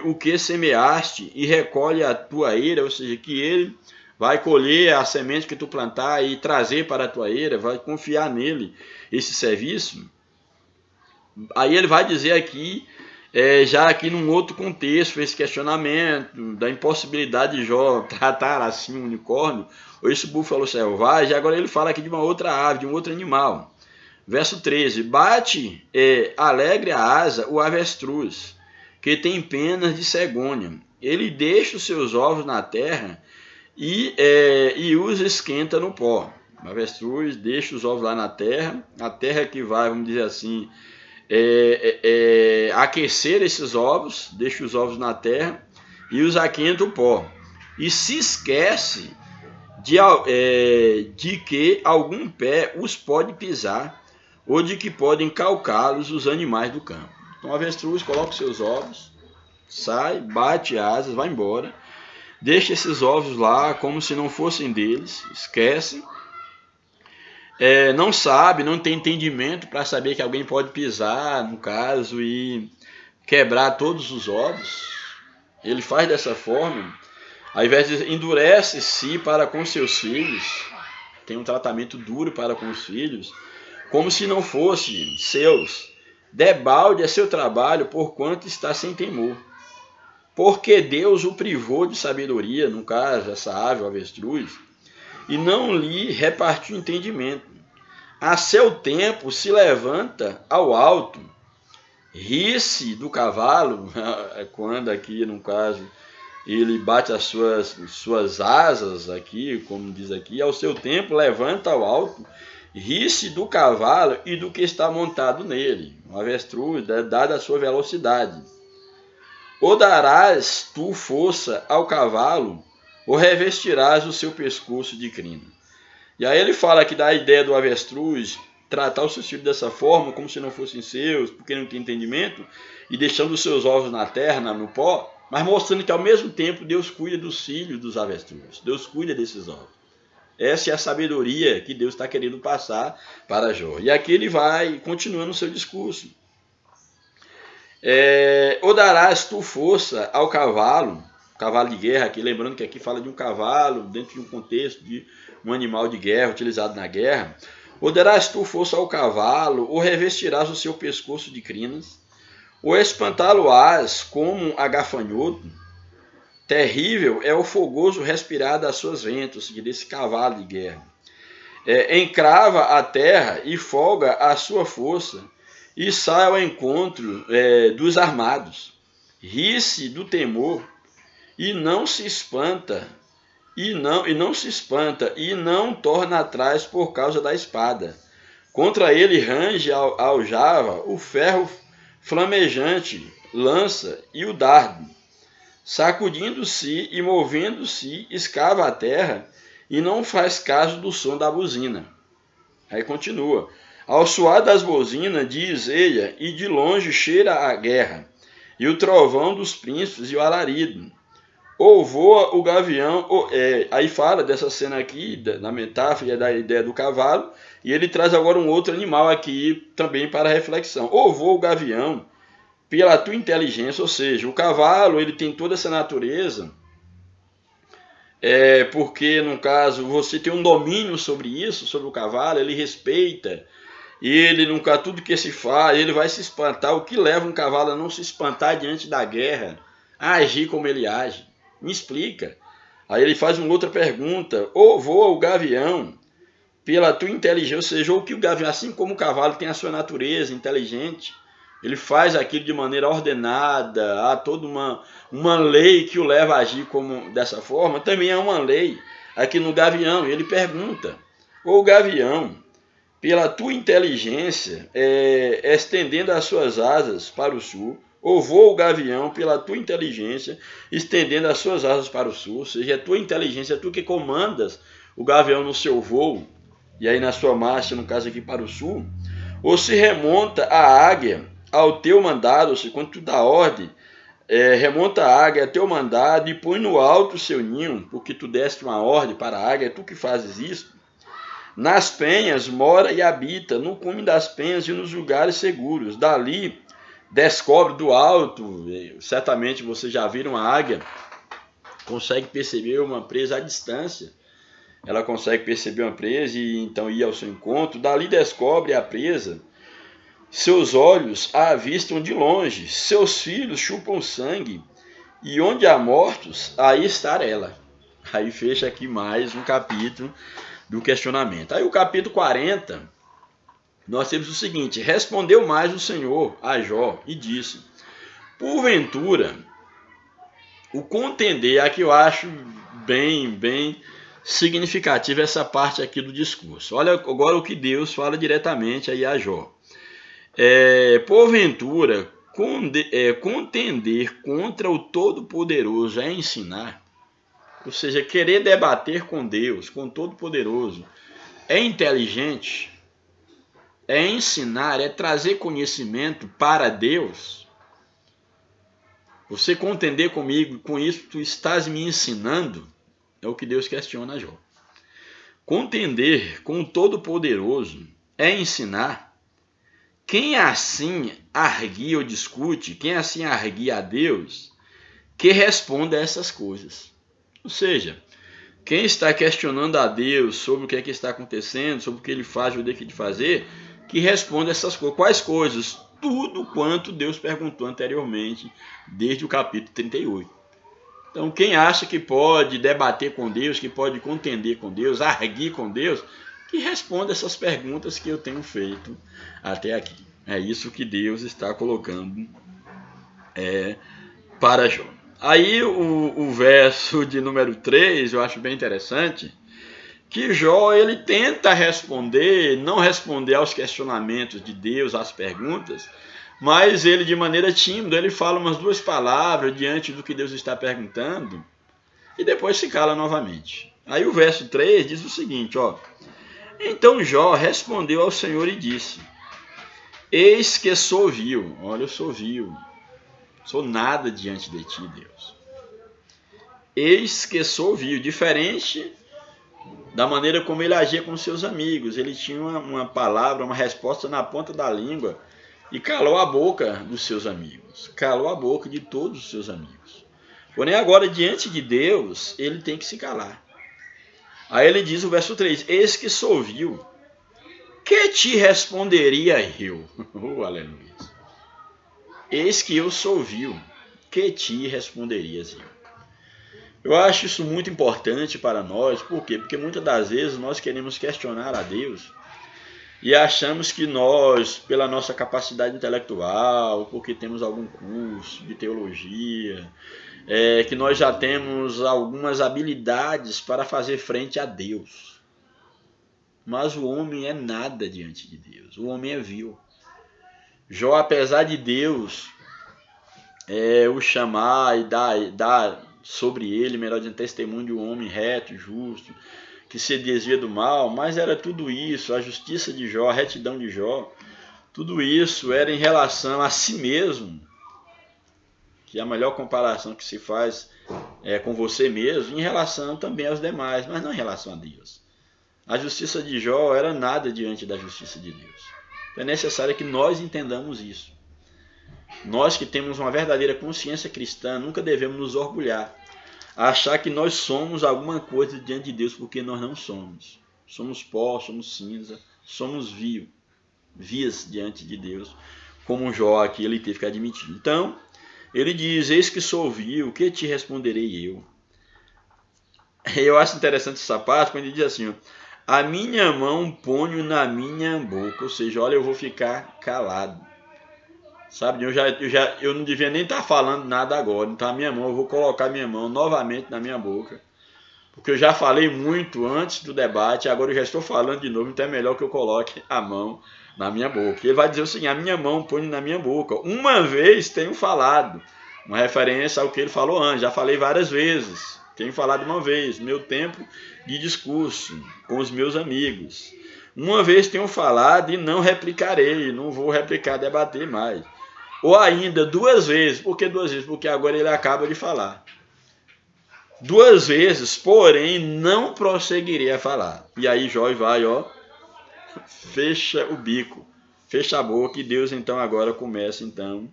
A: o que semeaste e recolhe a tua eira, ou seja, que ele vai colher a semente que tu plantar e trazer para a tua eira, vai confiar nele esse serviço. Aí ele vai dizer aqui, já aqui num outro contexto, esse questionamento da impossibilidade de Jó tratar assim um unicórnio, ou esse búfalo selvagem. Agora ele fala aqui de uma outra ave, de um outro animal. Verso 13, bate alegre a asa o avestruz, que tem penas de cegônia. Ele deixa os seus ovos na terra e os esquenta no pó. O avestruz deixa os ovos lá na terra, a terra que vai, vamos dizer assim, aquecer esses ovos, deixa os ovos na terra e os aquenta o pó. E se esquece de que algum pé os pode pisar, ou de que podem calcá-los os animais do campo. Então o avestruz coloca os seus ovos, sai, bate asas, vai embora, deixa esses ovos lá como se não fossem deles, esquece, não sabe, não tem entendimento para saber que alguém pode pisar, no caso, e quebrar todos os ovos. Ele faz dessa forma, ao invés de endurece-se para com seus filhos, tem um tratamento duro para com os filhos, como se não fossem seus. Debalde é seu trabalho, porquanto está sem temor. Porque Deus o privou de sabedoria, no caso, essa ave, o avestruz, e não lhe repartiu entendimento. A seu tempo se levanta ao alto, ri-se do cavalo, quando aqui, no caso, ele bate as suas asas aqui, como diz aqui, ao seu tempo levanta ao alto, ri-se do cavalo e do que está montado nele, o avestruz, dada a sua velocidade. Ou darás tu força ao cavalo, ou revestirás o seu pescoço de crina. E aí ele fala que dá a ideia do avestruz tratar os seus filhos dessa forma, como se não fossem seus, porque não tem entendimento, e deixando os seus ovos na terra, no pó, mas mostrando que ao mesmo tempo Deus cuida dos filhos dos avestruz. Deus cuida desses ovos. Essa é a sabedoria que Deus está querendo passar para Jó. E aqui ele vai continuando o seu discurso. Ou darás tu força ao cavalo de guerra, aqui, lembrando que aqui fala de um cavalo dentro de um contexto de um animal de guerra utilizado na guerra. Ou darás tu força ao cavalo, ou revestirás o seu pescoço de crinas, ou espantá-lo-ás como a gafanhoto. Terrível é o fogoso respirar das suas ventas, desse cavalo de guerra. Encrava a terra e folga a sua força, e sai ao encontro dos armados. Ri-se do temor, e não se espanta, e não torna atrás por causa da espada. Contra ele range aljava o ferro flamejante, lança e o dardo. Sacudindo-se e movendo-se, escava a terra e não faz caso do som da buzina. Aí continua. Ao soar das buzinas, diz ele, e de longe cheira a guerra, e o trovão dos príncipes e o alarido. Ou voa o gavião, aí fala dessa cena aqui, da metáfora, da ideia do cavalo, e ele traz agora um outro animal aqui também para reflexão. Ou voa o gavião pela tua inteligência, ou seja, o cavalo ele tem toda essa natureza, porque no caso você tem um domínio sobre isso, sobre o cavalo, ele respeita, ele nunca tudo que se faz, ele vai se espantar. O que leva um cavalo a não se espantar diante da guerra, a agir como ele age? Me explica. Aí ele faz uma outra pergunta. Ou voa o gavião pela tua inteligência, ou seja, ou que o gavião, assim como o cavalo tem a sua natureza inteligente, ele faz aquilo de maneira ordenada, há toda uma lei que o leva a agir dessa forma, também há uma lei aqui no gavião. E ele pergunta, ou gavião, pela tua inteligência, estendendo as suas asas para o sul, ou voa o gavião pela tua inteligência, estendendo as suas asas para o sul, ou seja, é tua inteligência, é tu que comandas o gavião no seu voo, e aí na sua marcha, no caso aqui para o sul, ou se remonta a águia ao teu mandado, ou seja, quando tu dá ordem, remonta a águia a teu mandado e põe no alto o seu ninho, porque tu deste uma ordem para a águia, é tu que fazes isso. Nas penhas mora e habita, no cume das penhas e nos lugares seguros. Dali descobre do alto, certamente vocês já viram a águia, consegue perceber uma presa à distância. Ela consegue perceber uma presa e então ir ao seu encontro. Dali descobre a presa. Seus olhos a avistam de longe, seus filhos chupam sangue, e onde há mortos, aí está ela. Aí fecha aqui mais um capítulo do questionamento. Aí o capítulo 40, nós temos o seguinte: respondeu mais o Senhor a Jó e disse, porventura, o contender, aqui eu acho bem significativa essa parte aqui do discurso. Olha agora o que Deus fala diretamente aí a Jó. Porventura, contender contra o Todo-Poderoso é ensinar. Ou seja, querer debater com Deus, com Todo-Poderoso, é inteligente, é ensinar, é trazer conhecimento para Deus. Você contender comigo, com isso tu estás me ensinando, é o que Deus questiona Jó. Contender com o Todo-Poderoso é ensinar. Quem assim arguia ou discute, quem assim arguia a Deus, que responda a essas coisas. Ou seja, quem está questionando a Deus sobre o que é que está acontecendo, sobre o que ele faz, o que de fazer, que responda essas coisas. Quais coisas? Tudo quanto Deus perguntou anteriormente, desde o capítulo 38. Então, quem acha que pode debater com Deus, que pode contender com Deus, arguir com Deus, que responda essas perguntas que eu tenho feito até aqui. É isso que Deus está colocando para Jó. Aí o verso de número 3, eu acho bem interessante, que Jó ele tenta responder, não responder aos questionamentos de Deus, às perguntas, mas ele de maneira tímida, ele fala umas 2 palavras diante do que Deus está perguntando e depois se cala novamente. Aí o verso 3 diz o seguinte, ó: então Jó respondeu ao Senhor e disse: eis que sou vil, olha, eu sou vil, sou nada diante de ti, Deus. Eis que sou vil, diferente da maneira como ele agia com seus amigos. Ele tinha uma palavra, uma resposta na ponta da língua e calou a boca dos seus amigos, calou a boca de todos os seus amigos. Porém, agora, diante de Deus, ele tem que se calar. Aí ele diz o verso 3, eis que sou vil, que te responderia eu? Aleluia. Eis que eu sou vil, que te responderias eu? Eu acho isso muito importante para nós, por quê? Porque muitas das vezes nós queremos questionar a Deus e achamos que nós, pela nossa capacidade intelectual, porque temos algum curso de teologia, que nós já temos algumas habilidades para fazer frente a Deus. Mas o homem é nada diante de Deus, o homem é vil. Jó, apesar de Deus o chamar e dar sobre ele, melhor dizendo, testemunho de um homem reto, justo, que se desvia do mal, mas era tudo isso, a justiça de Jó, a retidão de Jó, tudo isso era em relação a si mesmo, que a melhor comparação que se faz é com você mesmo, em relação também aos demais, mas não em relação a Deus. A justiça de Jó era nada diante da justiça de Deus. É necessário que nós entendamos isso. Nós que temos uma verdadeira consciência cristã, nunca devemos nos orgulhar, achar que nós somos alguma coisa diante de Deus, porque nós não somos. Somos pó, somos cinza, somos vias diante de Deus, como Jó aqui ele teve que admitir. Então, ele diz, eis que sou vil, o que te responderei eu? Eu acho interessante essa parte, quando ele diz assim, ó, a minha mão ponho na minha boca, ou seja, olha, eu vou ficar calado. Sabe, eu não devia nem estar falando nada agora. Então a minha mão, eu vou colocar minha mão novamente na minha boca. Porque eu já falei muito antes do debate, agora eu já estou falando de novo, então é melhor que eu coloque a mão na minha boca. Ele vai dizer o seguinte, a minha mão põe na minha boca. Uma vez tenho falado, uma referência ao que ele falou antes, já falei várias vezes. Tenho falado uma vez, meu tempo de discurso com os meus amigos. Uma vez tenho falado e não replicarei, não vou replicar, debater mais. Ou ainda 2 vezes. Por que 2 vezes? Porque agora ele acaba de falar. 2 vezes, porém, não prosseguirei a falar. E aí Jó vai, ó, fecha o bico, fecha a boca e Deus então agora começa, então,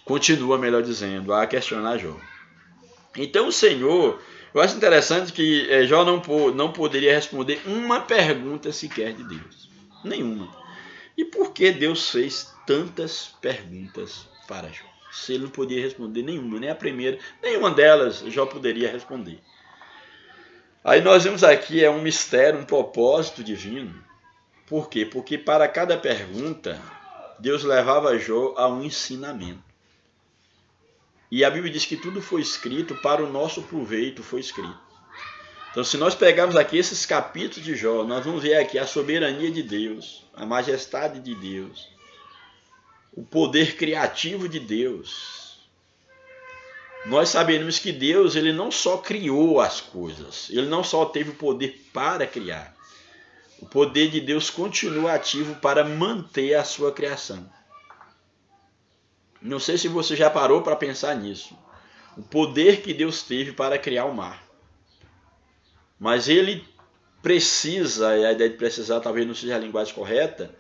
A: continua, melhor dizendo, a questionar Jó. Então o Senhor, eu acho interessante que Jó não poderia responder uma pergunta sequer de Deus. Nenhuma. E por que Deus fez tantas perguntas para Jó? Se ele não podia responder nenhuma, nem a primeira, nenhuma delas Jó poderia responder. Aí nós vemos aqui um mistério, um propósito divino. Por quê? Porque para cada pergunta, Deus levava Jó a um ensinamento. E a Bíblia diz que tudo foi escrito para o nosso proveito, foi escrito. Então, se nós pegarmos aqui esses capítulos de Jó, nós vamos ver aqui a soberania de Deus, a majestade de Deus, o poder criativo de Deus. nós sabemos que Deus, ele não só criou as coisas, ele não só teve o poder para criar. O poder de Deus continua ativo para manter a sua criação. Não sei se você já parou para pensar nisso. O poder que Deus teve para criar o mar. Mas ele precisa, e a ideia de precisar talvez não seja a linguagem correta,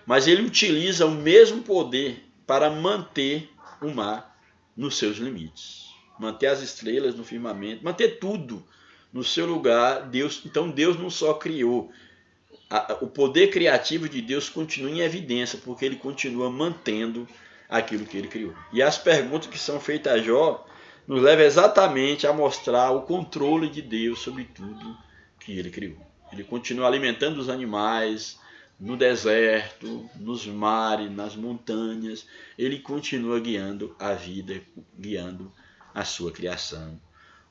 A: mas ele utiliza o mesmo poder para manter o mar nos seus limites. Manter as estrelas no firmamento, manter tudo no seu lugar. Então Deus não só criou, o poder criativo de Deus continua em evidência, porque ele continua mantendo aquilo que ele criou. E as perguntas que são feitas a Jó nos levam exatamente a mostrar o controle de Deus sobre tudo que ele criou. Ele continua alimentando os animais no deserto, nos mares, nas montanhas. Ele continua guiando a vida, guiando a sua criação.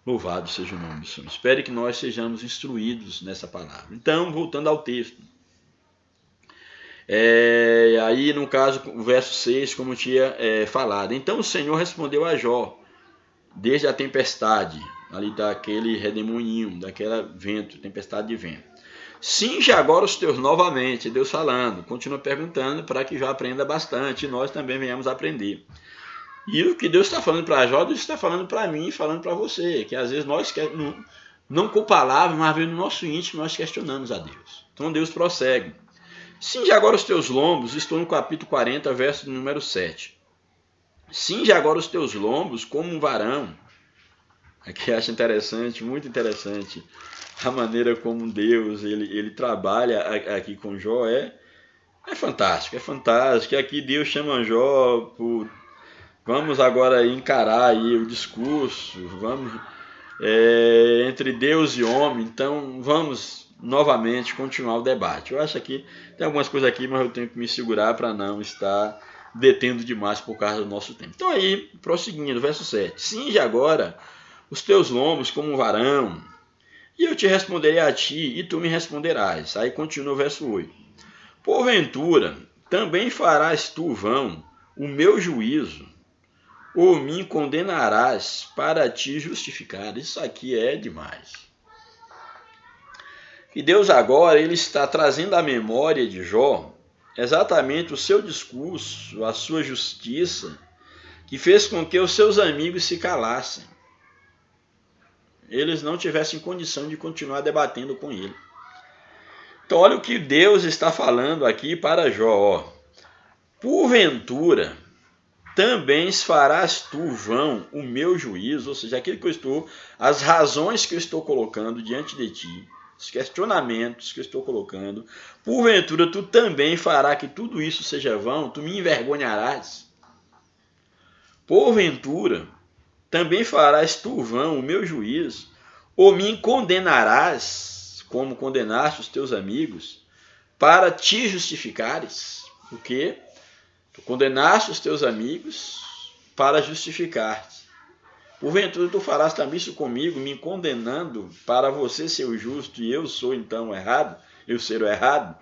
A: Louvado seja o nome do Senhor. Espero que nós sejamos instruídos nessa palavra. Então, voltando ao texto. Aí, no caso, o verso 6, como eu tinha falado. Então o Senhor respondeu a Jó, desde a tempestade, ali daquele redemoinho, daquele vento, tempestade de vento. Cinge agora os teus novamente, Deus falando, continua perguntando para que Jó aprenda bastante e nós também venhamos aprender. E o que Deus está falando para Jó, Deus está falando para mim e falando para você, que às vezes nós, não com palavras, mas no nosso íntimo nós questionamos a Deus. Então Deus prossegue. Cinge agora os teus lombos, estou no capítulo 40, verso número 7. Cinge agora os teus lombos como um varão. Aqui acho interessante, muito interessante, a maneira como Deus ele trabalha aqui com Jó é fantástico, é fantástico. Aqui Deus chama Jó por... Vamos agora encarar aí o discurso, vamos entre Deus e homem, então vamos novamente continuar o debate. Eu acho que tem algumas coisas aqui, mas eu tenho que me segurar para não estar detendo demais por causa do nosso tempo. Então aí, prosseguindo, verso 7. Cinge agora os teus lombos como um varão, e eu te responderei a ti, e tu me responderás. Aí continua o verso 8. Porventura, também farás tu vão o meu juízo, ou me condenarás para te justificar. Isso aqui é demais. E Deus agora ele está trazendo à memória de Jó exatamente o seu discurso, a sua justiça, que fez com que os seus amigos se calassem. Eles não tivessem condição de continuar debatendo com ele. Então olha o que Deus está falando aqui para Jó. Porventura, também farás tu vão o meu juízo, ou seja, aquilo que eu estou, as razões que eu estou colocando diante de ti, os questionamentos que eu estou colocando, porventura tu também fará que tudo isso seja vão, tu me envergonharás. Porventura, também farás tu vão o meu juízo, ou me condenarás, como condenaste os teus amigos, para te justificares. O quê? Tu condenaste os teus amigos para justificar-te. Porventura tu farás também isso comigo, me condenando para você ser o justo e eu sou então o errado, eu ser o errado.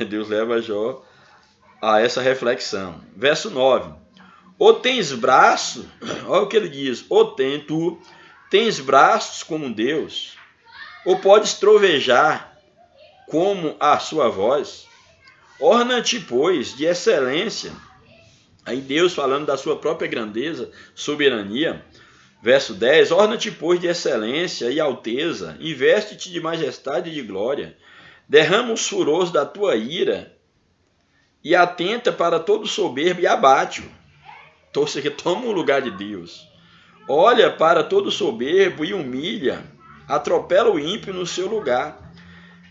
A: Deus leva Jó a essa reflexão. Verso 9. Ou tens braço, olha o que ele diz, ou tu tens braços como um Deus, ou podes trovejar como a sua voz. Orna-te, pois, de excelência. Aí Deus falando da sua própria grandeza, soberania. Verso 10, orna-te, pois, de excelência e alteza, e veste-te de majestade e de glória. Derrama os furores da tua ira, e atenta para todo soberbo e abate-o. Ou seja, toma o lugar de Deus. Olha para todo soberbo e humilha, atropela o ímpio no seu lugar.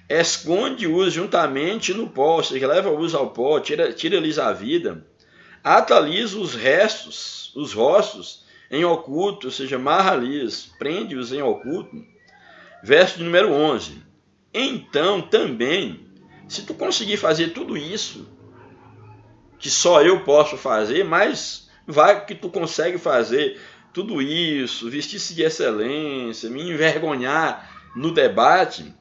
A: Esconde-os juntamente no pó, ou seja, leva-os ao pó, tira-lhes a vida. Ata-lhes os rostos em oculto, ou seja, marra-lhes, prende-os em oculto. Verso de número 11. Então também, se tu conseguir fazer tudo isso, que só eu posso fazer, mas vai que tu consegue fazer tudo isso, vestir-se de excelência, me envergonhar no debate,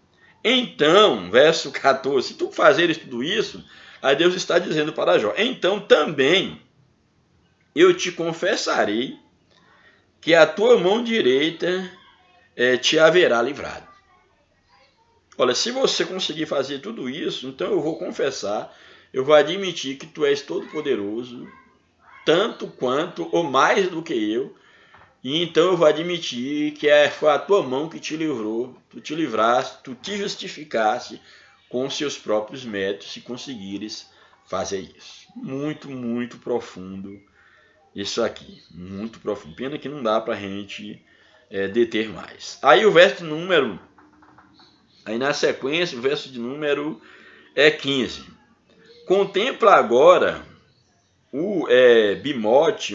A: então, verso 14, se tu fazeres tudo isso, aí Deus está dizendo para Jó, então também eu te confessarei que a tua mão direita te haverá livrado. Olha, se você conseguir fazer tudo isso, então eu vou confessar, eu vou admitir que tu és todo poderoso, tanto quanto ou mais do que eu, e então eu vou admitir que foi a tua mão que te livrou, tu te livraste, tu te justificaste com os seus próprios méritos se conseguires fazer isso. Muito, muito profundo isso aqui, muito profundo. Pena que não dá para a gente deter mais. Aí o verso de número, aí na sequência, o verso de número 15. Contempla agora o bimote,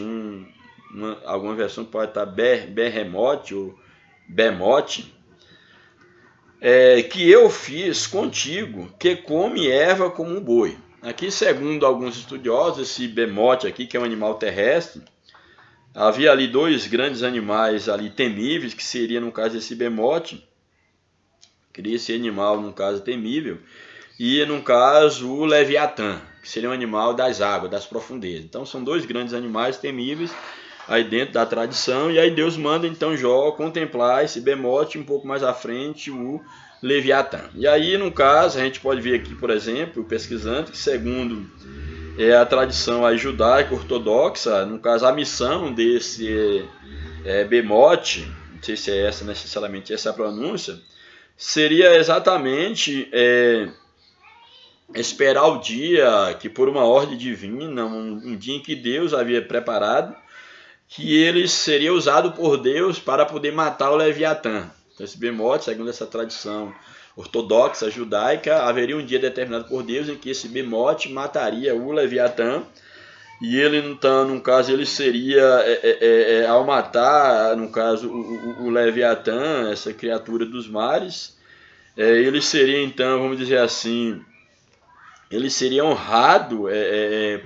A: alguma versão pode estar berremote ou bemote, que eu fiz contigo, que come erva como um boi. Aqui, segundo alguns estudiosos, esse bemote aqui, que é um animal terrestre, havia ali dois grandes animais ali temíveis, que seria, no caso, esse bemote, que esse animal, no caso, temível, e, no caso, o leviatã, que seria um animal das águas, das profundezas. Então, são dois grandes animais temíveis aí dentro da tradição, e aí Deus manda, então, Jó contemplar esse bemote, um pouco mais à frente, o leviatã. E aí, no caso, a gente pode ver aqui, por exemplo, pesquisando, que segundo a tradição aí judaica ortodoxa, no caso, a missão desse bemote, não sei se é essa necessariamente essa a pronúncia, seria exatamente esperar o dia que, por uma ordem divina, um dia em que Deus havia preparado, que ele seria usado por Deus para poder matar o Leviatã. Então, esse bemote, segundo essa tradição ortodoxa judaica, haveria um dia determinado por Deus em que esse bemote mataria o Leviatã, e ele, então, no caso, ele seria, ao matar, no caso, o Leviatã, essa criatura dos mares, ele seria, então, vamos dizer assim, ele seria honrado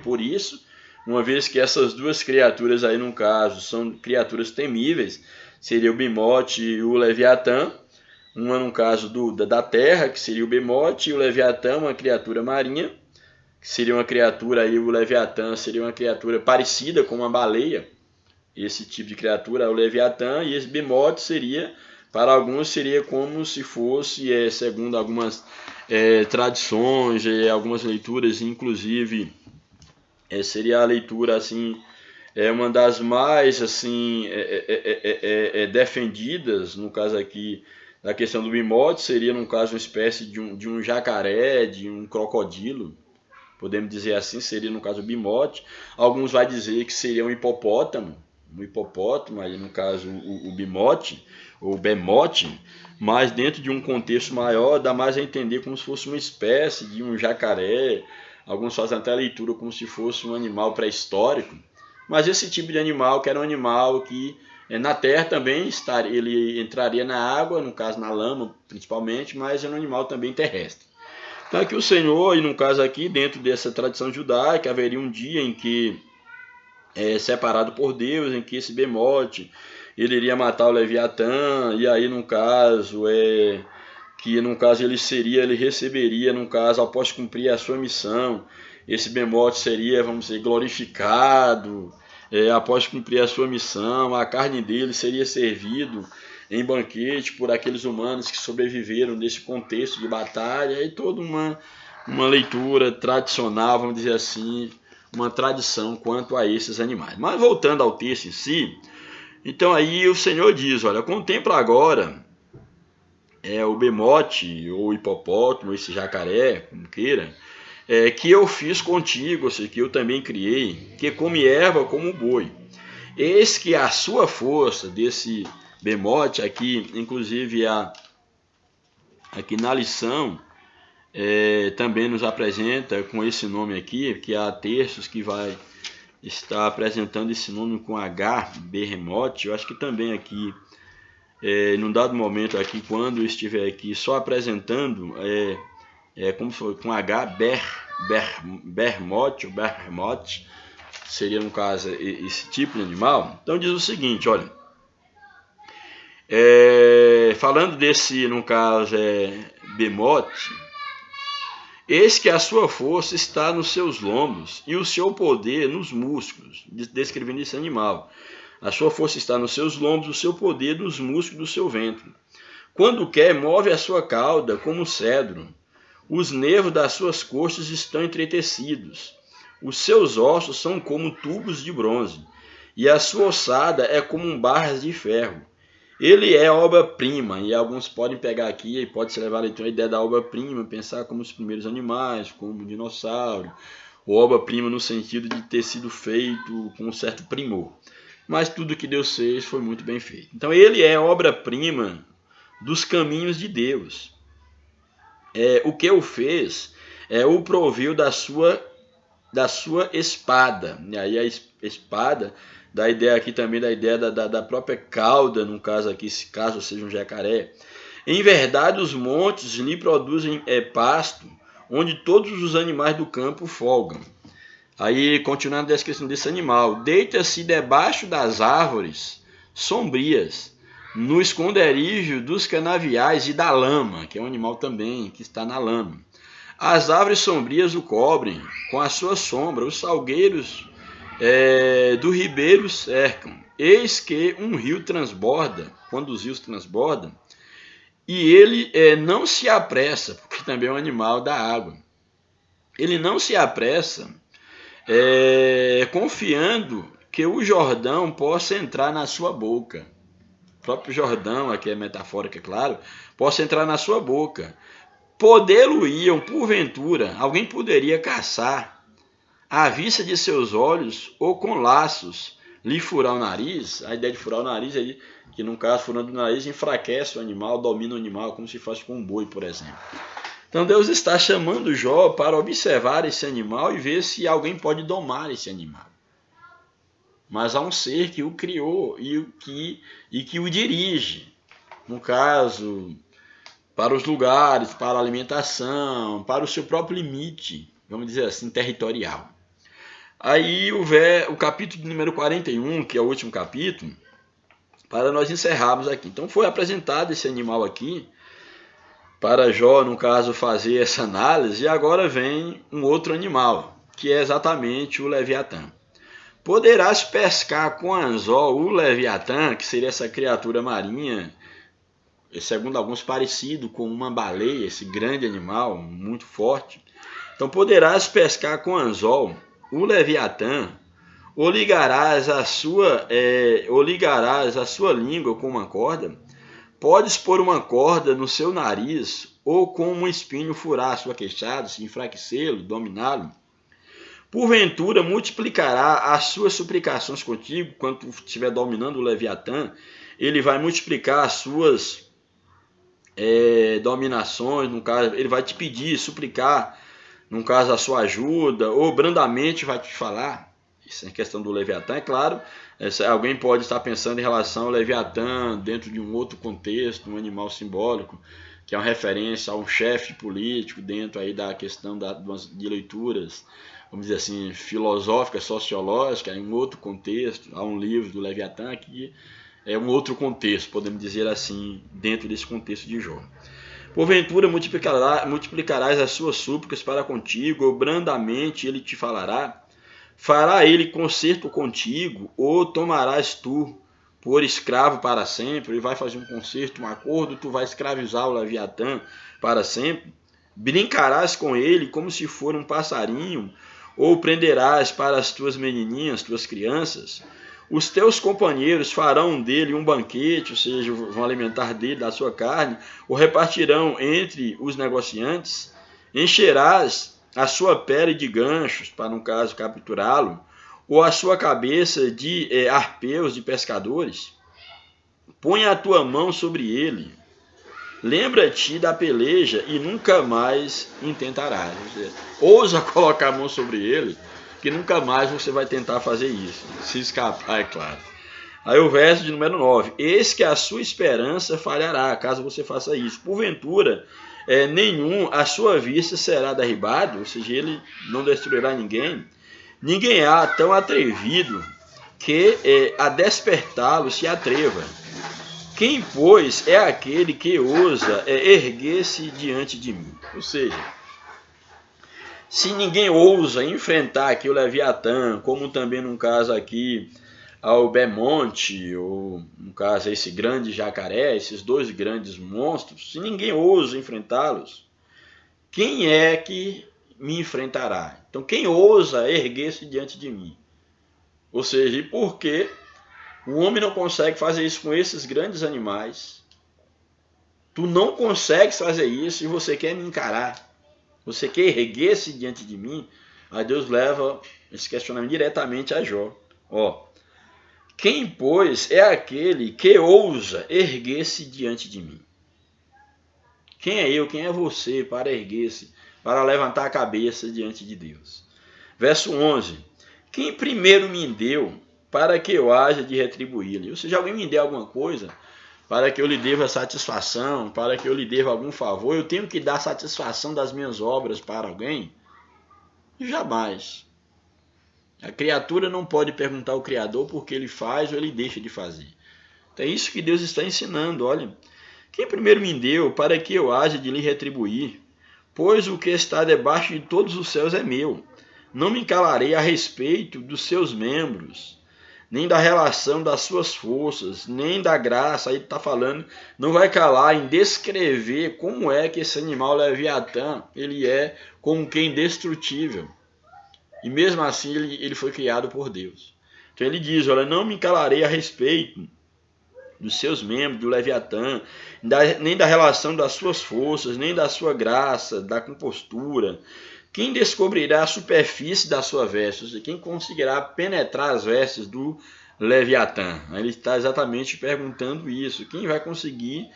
A: por isso, uma vez que essas duas criaturas aí, no caso, são criaturas temíveis, seria o bimote e o leviatã, uma no caso da terra, que seria o bimote, e o leviatã, uma criatura marinha, que seria uma criatura aí, o leviatã seria uma criatura parecida com uma baleia, esse tipo de criatura é o leviatã, e esse bimote seria, para alguns, seria como se fosse, segundo algumas tradições, algumas leituras, inclusive, seria a leitura assim, uma das mais assim defendidas, no caso aqui da questão do bimote, seria no caso uma espécie de um jacaré, de um crocodilo, podemos dizer assim, seria no caso o bimote. Alguns vai dizer que seria um hipopótamo, aí no caso o bimote ou bemote, mas dentro de um contexto maior dá mais a entender como se fosse uma espécie de um jacaré. Alguns fazem até a leitura como se fosse um animal pré-histórico, mas esse tipo de animal, que era um animal que na terra também ele entraria na água, no caso na lama principalmente, mas é um animal também terrestre. Então aqui o Senhor, e no caso aqui, dentro dessa tradição judaica, haveria um dia em que, separado por Deus, em que esse bemote, ele iria matar o Leviatã, e aí no caso, que no caso ele receberia, no caso, após cumprir a sua missão, esse bemote seria, vamos dizer, glorificado, após cumprir a sua missão, a carne dele seria servido em banquete por aqueles humanos que sobreviveram nesse contexto de batalha, e toda uma leitura tradicional, vamos dizer assim, uma tradição quanto a esses animais. Mas voltando ao texto em si, então aí o Senhor diz, olha, contempla agora o bemote, ou hipopótamo, esse jacaré, como queira, que eu fiz contigo, ou seja, que eu também criei, que come erva como boi. Eis que a sua força desse bemote, aqui, inclusive aqui na lição, também nos apresenta com esse nome aqui, que há textos que vai estar apresentando esse nome com H, berremote. Eu acho que também aqui, num dado momento aqui, quando eu estiver aqui só apresentando, como se fosse com H, bermote, ou bermote, seria no caso esse tipo de animal. Então diz o seguinte, olha, falando desse, no caso, bemote, eis que a sua força está nos seus lombos e o seu poder nos músculos, descrevendo esse animal. A sua força está nos seus lombos, o seu poder nos músculos do seu ventre. Quando quer, move a sua cauda como cedro. Os nervos das suas coxas estão entretecidos. Os seus ossos são como tubos de bronze, e a sua ossada é como barras de ferro. Ele é obra-prima, e alguns podem pegar aqui e pode se levar então a ideia da obra-prima, pensar como os primeiros animais, como o dinossauro, ou obra-prima no sentido de ter sido feito com um certo primor. Mas tudo que Deus fez foi muito bem feito. Então ele é obra-prima dos caminhos de Deus. O que o fez o proveu da sua espada. E aí a espada dá ideia aqui também da ideia da própria cauda, no caso aqui, se caso seja um jacaré. Em verdade, os montes lhe produzem pasto, onde todos os animais do campo folgam. Aí, continuando a descrição desse animal, deita-se debaixo das árvores sombrias, no esconderijo dos canaviais e da lama, que é um animal também que está na lama. As árvores sombrias o cobrem com a sua sombra, os salgueiros do ribeiro cercam. Eis que um rio transborda, quando os rios transbordam, e ele não se apressa, porque também é um animal da água. Ele não se apressa, confiando que o Jordão possa entrar na sua boca. O próprio Jordão, aqui é metafórico, é claro, possa entrar na sua boca. Podê-lo-iam, porventura, alguém poderia caçar à vista de seus olhos ou com laços lhe furar o nariz. A ideia de furar o nariz é que, no caso, furando o nariz, enfraquece o animal, domina o animal, como se faz com um boi, por exemplo. Então Deus está chamando Jó para observar esse animal e ver se alguém pode domar esse animal. Mas há um ser que o criou e que o dirige. No caso, para os lugares, para a alimentação, para o seu próprio limite, vamos dizer assim, territorial. Aí o capítulo número 41, que é o último capítulo, para nós encerrarmos aqui. Então foi apresentado esse animal aqui, para Jó, no caso, fazer essa análise, e agora vem um outro animal, que é exatamente o Leviatã. Poderás pescar com anzol o Leviatã, que seria essa criatura marinha, segundo alguns parecido com uma baleia, esse grande animal, muito forte. Então poderás pescar com anzol o Leviatã, ou ligarás a sua língua com uma corda. Podes pôr uma corda no seu nariz, ou com um espinho furar a sua queixada, se enfraquecê-lo, dominá-lo. Porventura multiplicará as suas suplicações contigo, quando tu estiver dominando o Leviatã, ele vai multiplicar as suas dominações, no caso, ele vai te pedir, suplicar, no caso, a sua ajuda, ou brandamente vai te falar. Isso é questão do Leviatã, é claro. Alguém pode estar pensando em relação ao Leviatã dentro de um outro contexto, um animal simbólico, que é uma referência a um chefe político dentro aí da questão de leituras, vamos dizer assim, filosófica, sociológica, em um outro contexto. Há um livro do Leviatã que é um outro contexto, podemos dizer assim, dentro desse contexto de Jó. Porventura multiplicarás as suas súplicas para contigo, ou brandamente ele te falará. Fará ele concerto contigo, ou tomarás tu por escravo para sempre? Ele vai fazer um concerto, um acordo, tu vai escravizar o Leviatã para sempre? Brincarás com ele como se for um passarinho, ou prenderás para as tuas menininhas, tuas crianças? Os teus companheiros farão dele um banquete, ou seja, vão alimentar dele da sua carne, ou repartirão entre os negociantes? Encherás a sua pele de ganchos, para, no caso, capturá-lo, ou a sua cabeça de arpeus de pescadores? Põe a tua mão sobre ele, lembra-te da peleja e nunca mais intentarás. Ousa colocar a mão sobre ele, que nunca mais você vai tentar fazer isso, se escapar, é claro. Aí o verso de número 9, eis que a sua esperança falhará, caso você faça isso. Porventura, nenhum à sua vista será derribado, ou seja, ele não destruirá ninguém. Ninguém há tão atrevido que a despertá-lo se atreva. Quem, pois, é aquele que ousa erguer-se diante de mim? Ou seja, se ninguém ousa enfrentar aqui o Leviatã, como também no caso aqui ao Bemonte, ou no caso esse grande jacaré, esses dois grandes monstros, se ninguém ousa enfrentá-los, quem é que me enfrentará? Então quem ousa erguer-se diante de mim? Ou seja, e por que o homem não consegue fazer isso com esses grandes animais? Tu não consegues fazer isso e você quer me encarar. Você quer erguer-se diante de mim? Aí Deus leva esse questionamento diretamente a Jó. Quem, pois, é aquele que ousa erguer-se diante de mim? Quem é eu, quem é você para erguer-se, para levantar a cabeça diante de Deus? Verso 11. Quem primeiro me deu para que eu haja de retribuí-lhe? Ou seja, alguém me deu alguma coisa para que eu lhe deva satisfação, para que eu lhe deva algum favor, eu tenho que dar satisfação das minhas obras para alguém? Jamais. A criatura não pode perguntar ao Criador por que ele faz ou ele deixa de fazer. Então é isso que Deus está ensinando. Olha, quem primeiro me deu para que eu haja de lhe retribuir? Pois o que está debaixo de todos os céus é meu. Não me calarei a respeito dos seus membros, nem da relação das suas forças, nem da graça. Aí está falando, não vai calar em descrever como é que esse animal Leviatã, ele é como que indestrutível. E mesmo assim ele foi criado por Deus. Então ele diz, olha, não me calarei a respeito dos seus membros, do Leviatã, nem da relação das suas forças, nem da sua graça, da compostura. Quem descobrirá a superfície da sua veste? Quem conseguirá penetrar as vestes do Leviatã? Ele está exatamente perguntando isso. Quem vai conseguir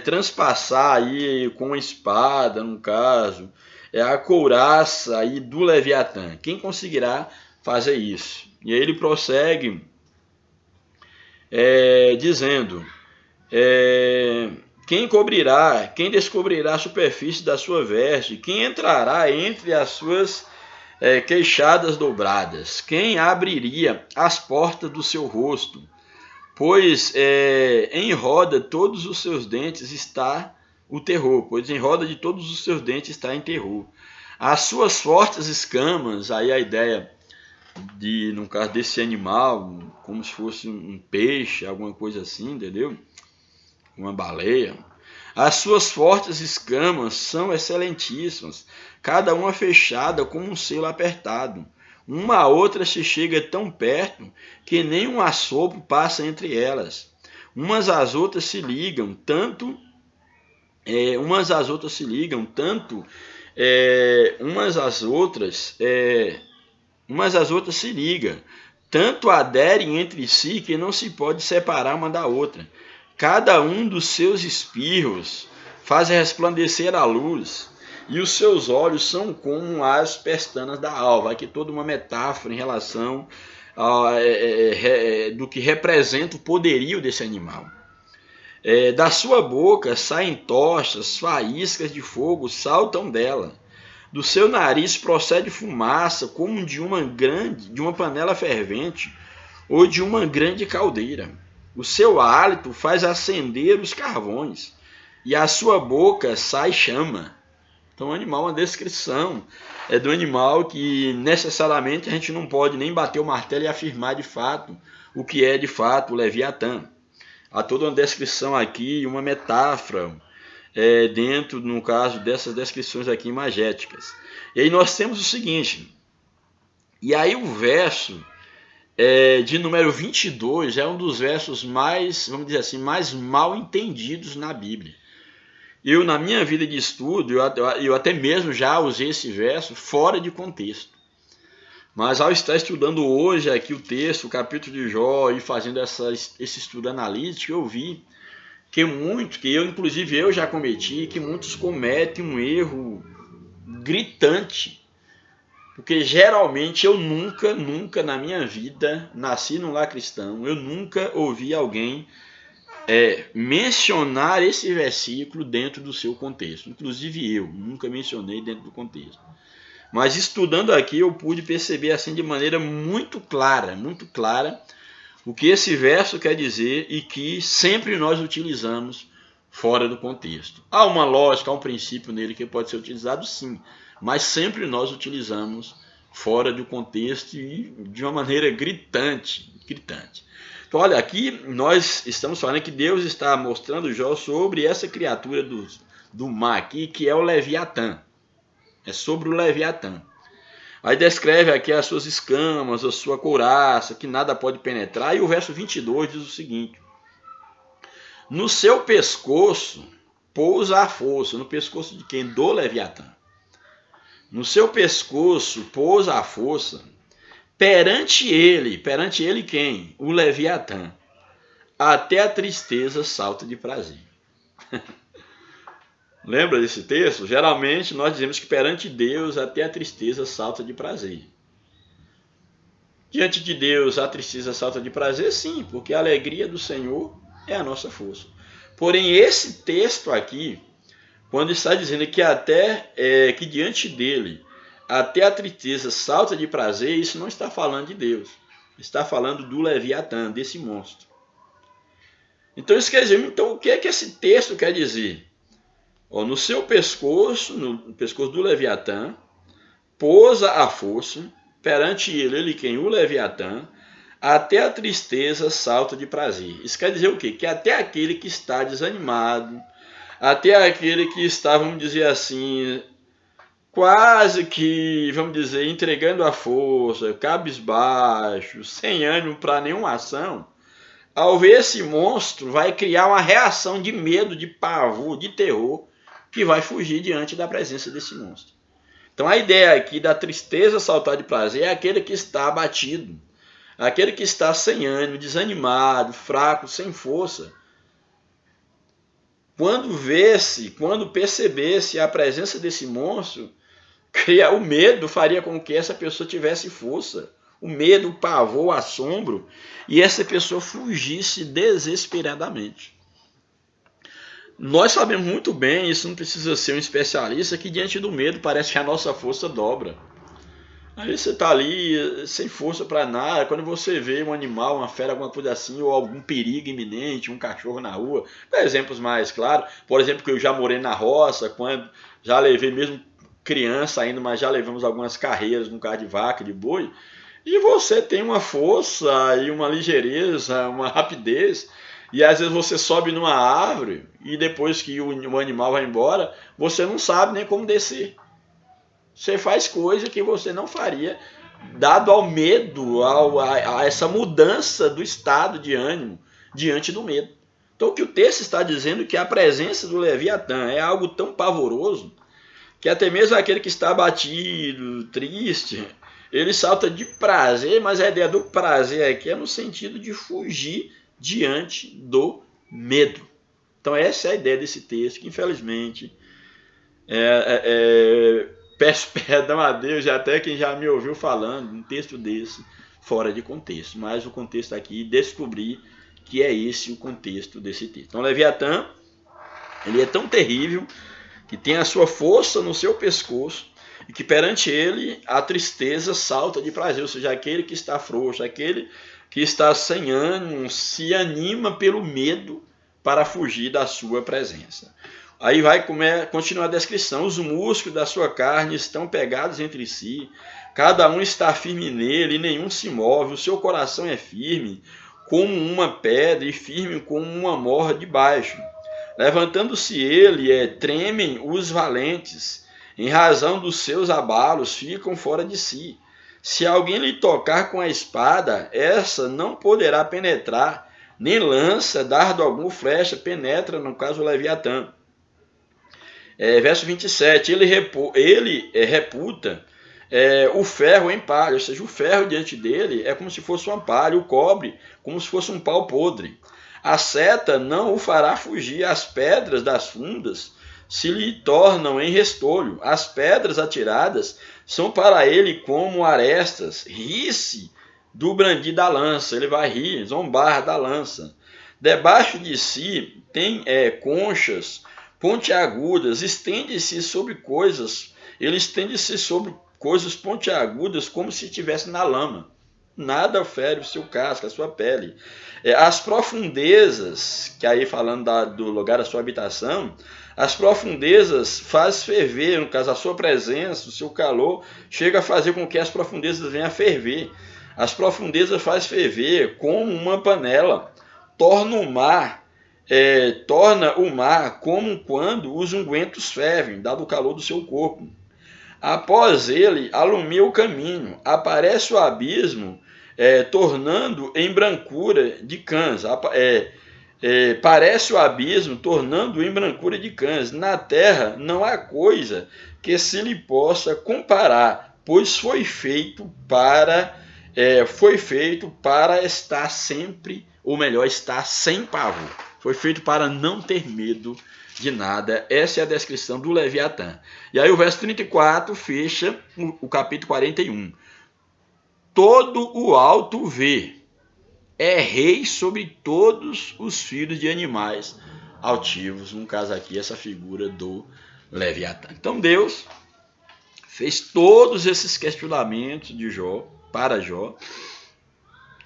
A: transpassar aí com a espada, no caso, a couraça aí do Leviatã? Quem conseguirá fazer isso? E aí ele prossegue dizendo, quem descobrirá a superfície da sua veste, quem entrará entre as suas queixadas dobradas, quem abriria as portas do seu rosto, pois em roda todos os seus dentes está o terror, pois em roda de todos os seus dentes está em terror. As suas fortes escamas, aí a ideia de, no caso desse animal, como se fosse um peixe, alguma coisa assim, entendeu? Uma baleia. As suas fortes escamas são excelentíssimas, cada uma fechada como um selo apertado. Uma a outra se chega tão perto que nem um assopro passa entre elas. Umas às outras se ligam tanto, umas às outras se ligam, tanto aderem entre si que não se pode separar uma da outra. Cada um dos seus espirros faz resplandecer a luz, e os seus olhos são como as pestanas da alva. Aqui toda uma metáfora em relação do que representa o poderio desse animal. Da sua boca saem tochas, faíscas de fogo saltam dela. Do seu nariz procede fumaça como de uma panela fervente ou de uma grande caldeira. O seu hálito faz acender os carvões e a sua boca sai chama. Então o animal é uma descrição do animal que necessariamente a gente não pode nem bater o martelo e afirmar de fato o que é de fato o Leviatã. Há toda uma descrição aqui, uma metáfora dentro, no caso, dessas descrições aqui imagéticas. E aí nós temos o seguinte, e aí o verso de número 22 é um dos versos mais, vamos dizer assim, mais mal entendidos na Bíblia. Eu, na minha vida de estudo, eu até mesmo já usei esse verso fora de contexto. Mas ao estar estudando hoje aqui o texto, o capítulo de Jó, e fazendo esse estudo analítico, eu vi que inclusive eu já cometi, que muitos cometem um erro gritante. Porque geralmente eu nunca na minha vida, nasci num lar cristão, eu nunca ouvi alguém mencionar esse versículo dentro do seu contexto. Inclusive eu nunca mencionei dentro do contexto. Mas estudando aqui eu pude perceber assim de maneira muito clara, o que esse verso quer dizer e que sempre nós utilizamos fora do contexto. Há uma lógica, há um princípio nele que pode ser utilizado sim, mas sempre nós utilizamos fora do contexto e de uma maneira gritante. Então, olha, aqui nós estamos falando que Deus está mostrando Jó sobre essa criatura do mar aqui, que é o Leviatã. É sobre o Leviatã. Aí descreve aqui as suas escamas, a sua couraça, que nada pode penetrar. E o verso 22 diz o seguinte: no seu pescoço pousa a força. No pescoço de quem? Do Leviatã. No seu pescoço pousa a força. Perante ele quem? O Leviatã. Até a tristeza salta de prazer. Lembra desse texto? Geralmente nós dizemos que perante Deus até a tristeza salta de prazer. Diante de Deus a tristeza salta de prazer? Sim, porque a alegria do Senhor é a nossa força. Porém, esse texto aqui, quando está dizendo que que diante dele até a tristeza salta de prazer, isso não está falando de Deus. Está falando do Leviatã, desse monstro. Então isso quer dizer, então o que é que esse texto quer dizer? No seu pescoço, no pescoço do Leviatã, pousa a força, perante ele quem? O Leviatã, até a tristeza salta de prazer. Isso quer dizer o quê? Que até aquele que está desanimado, até aquele que está, vamos dizer assim, quase que, vamos dizer, entregando a força, cabisbaixo, sem ânimo para nenhuma ação, ao ver esse monstro, vai criar uma reação de medo, de pavor, de terror, que vai fugir diante da presença desse monstro. Então a ideia aqui da tristeza saltar de prazer é aquele que está abatido, aquele que está sem ânimo, desanimado, fraco, sem força. Quando percebesse a presença desse monstro, o medo faria com que essa pessoa tivesse força. O medo, o pavor, o assombro, e essa pessoa fugisse desesperadamente. Nós sabemos muito bem, isso não precisa ser um especialista, que diante do medo parece que a nossa força dobra. Aí você está ali sem força para nada, quando você vê um animal, uma fera, alguma coisa assim, ou algum perigo iminente, um cachorro na rua, dá exemplos mais claros. Por exemplo, que eu já morei na roça, quando já levei mesmo criança ainda, mas já levamos algumas carreiras no carro de vaca, de boi, e você tem uma força e uma ligeireza, uma rapidez, e às vezes você sobe numa árvore e depois que o animal vai embora, você não sabe nem como descer. Você faz coisa que você não faria, dado ao medo, a essa mudança do estado de ânimo diante do medo. Então o que o texto está dizendo é que a presença do Leviatã é algo tão pavoroso que até mesmo aquele que está abatido, triste, ele salta de prazer, mas a ideia do prazer aqui é no sentido de fugir diante do medo. Então essa é a ideia desse texto, que infelizmente peço perdão a Deus e até quem já me ouviu falando um texto desse fora de contexto, mas o contexto aqui descobri que é esse o contexto desse texto. Então Leviatã, ele é tão terrível que tem a sua força no seu pescoço e que perante ele a tristeza salta de prazer, ou seja, aquele que está frouxo, aquele que está sem ânimo, se anima pelo medo para fugir da sua presença. Aí vai continuar a descrição. Os músculos da sua carne estão pegados entre si, cada um está firme nele e nenhum se move. O seu coração é firme como uma pedra e firme como uma morra de baixo. Levantando-se ele, tremem os valentes, em razão dos seus abalos, ficam fora de si. Se alguém lhe tocar com a espada, essa não poderá penetrar, nem lança, dardo algum, flecha, penetra, no caso o Leviatã. Verso 27, ele reputa o ferro em palha, ou seja, o ferro diante dele é como se fosse uma palha, o cobre como se fosse um pau podre. A seta não o fará fugir, as pedras das fundas se lhe tornam em restolho. As pedras atiradas são para ele como arestas. Ri-se do brandir da lança, ele vai rir, zombar da lança. Debaixo de si tem conchas pontiagudas, estende-se sobre coisas, ele estende-se sobre coisas pontiagudas como se estivesse na lama. nada fere o seu casco, a sua pele. As profundezas, que aí falando do lugar da sua habitação, as profundezas faz ferver, no caso a sua presença, o seu calor, chega a fazer com que as profundezas venham a ferver. As profundezas faz ferver como uma panela, torna o mar como quando os ungüentos fervem, dado o calor do seu corpo. Após ele, alumia o caminho, aparece o abismo, tornando em brancura de cães. Parece o abismo, tornando em brancura de cães. Na terra não há coisa que se lhe possa comparar, pois foi feito para estar sempre, ou melhor, estar sem pavor. Foi feito para não ter medo de nada. Essa é a descrição do Leviatã. E aí o verso 34 fecha o capítulo 41. Todo o alto vê, é rei sobre todos os filhos de animais altivos. No caso aqui, essa figura do Leviatã. Então Deus fez todos esses questionamentos de Jó, para Jó.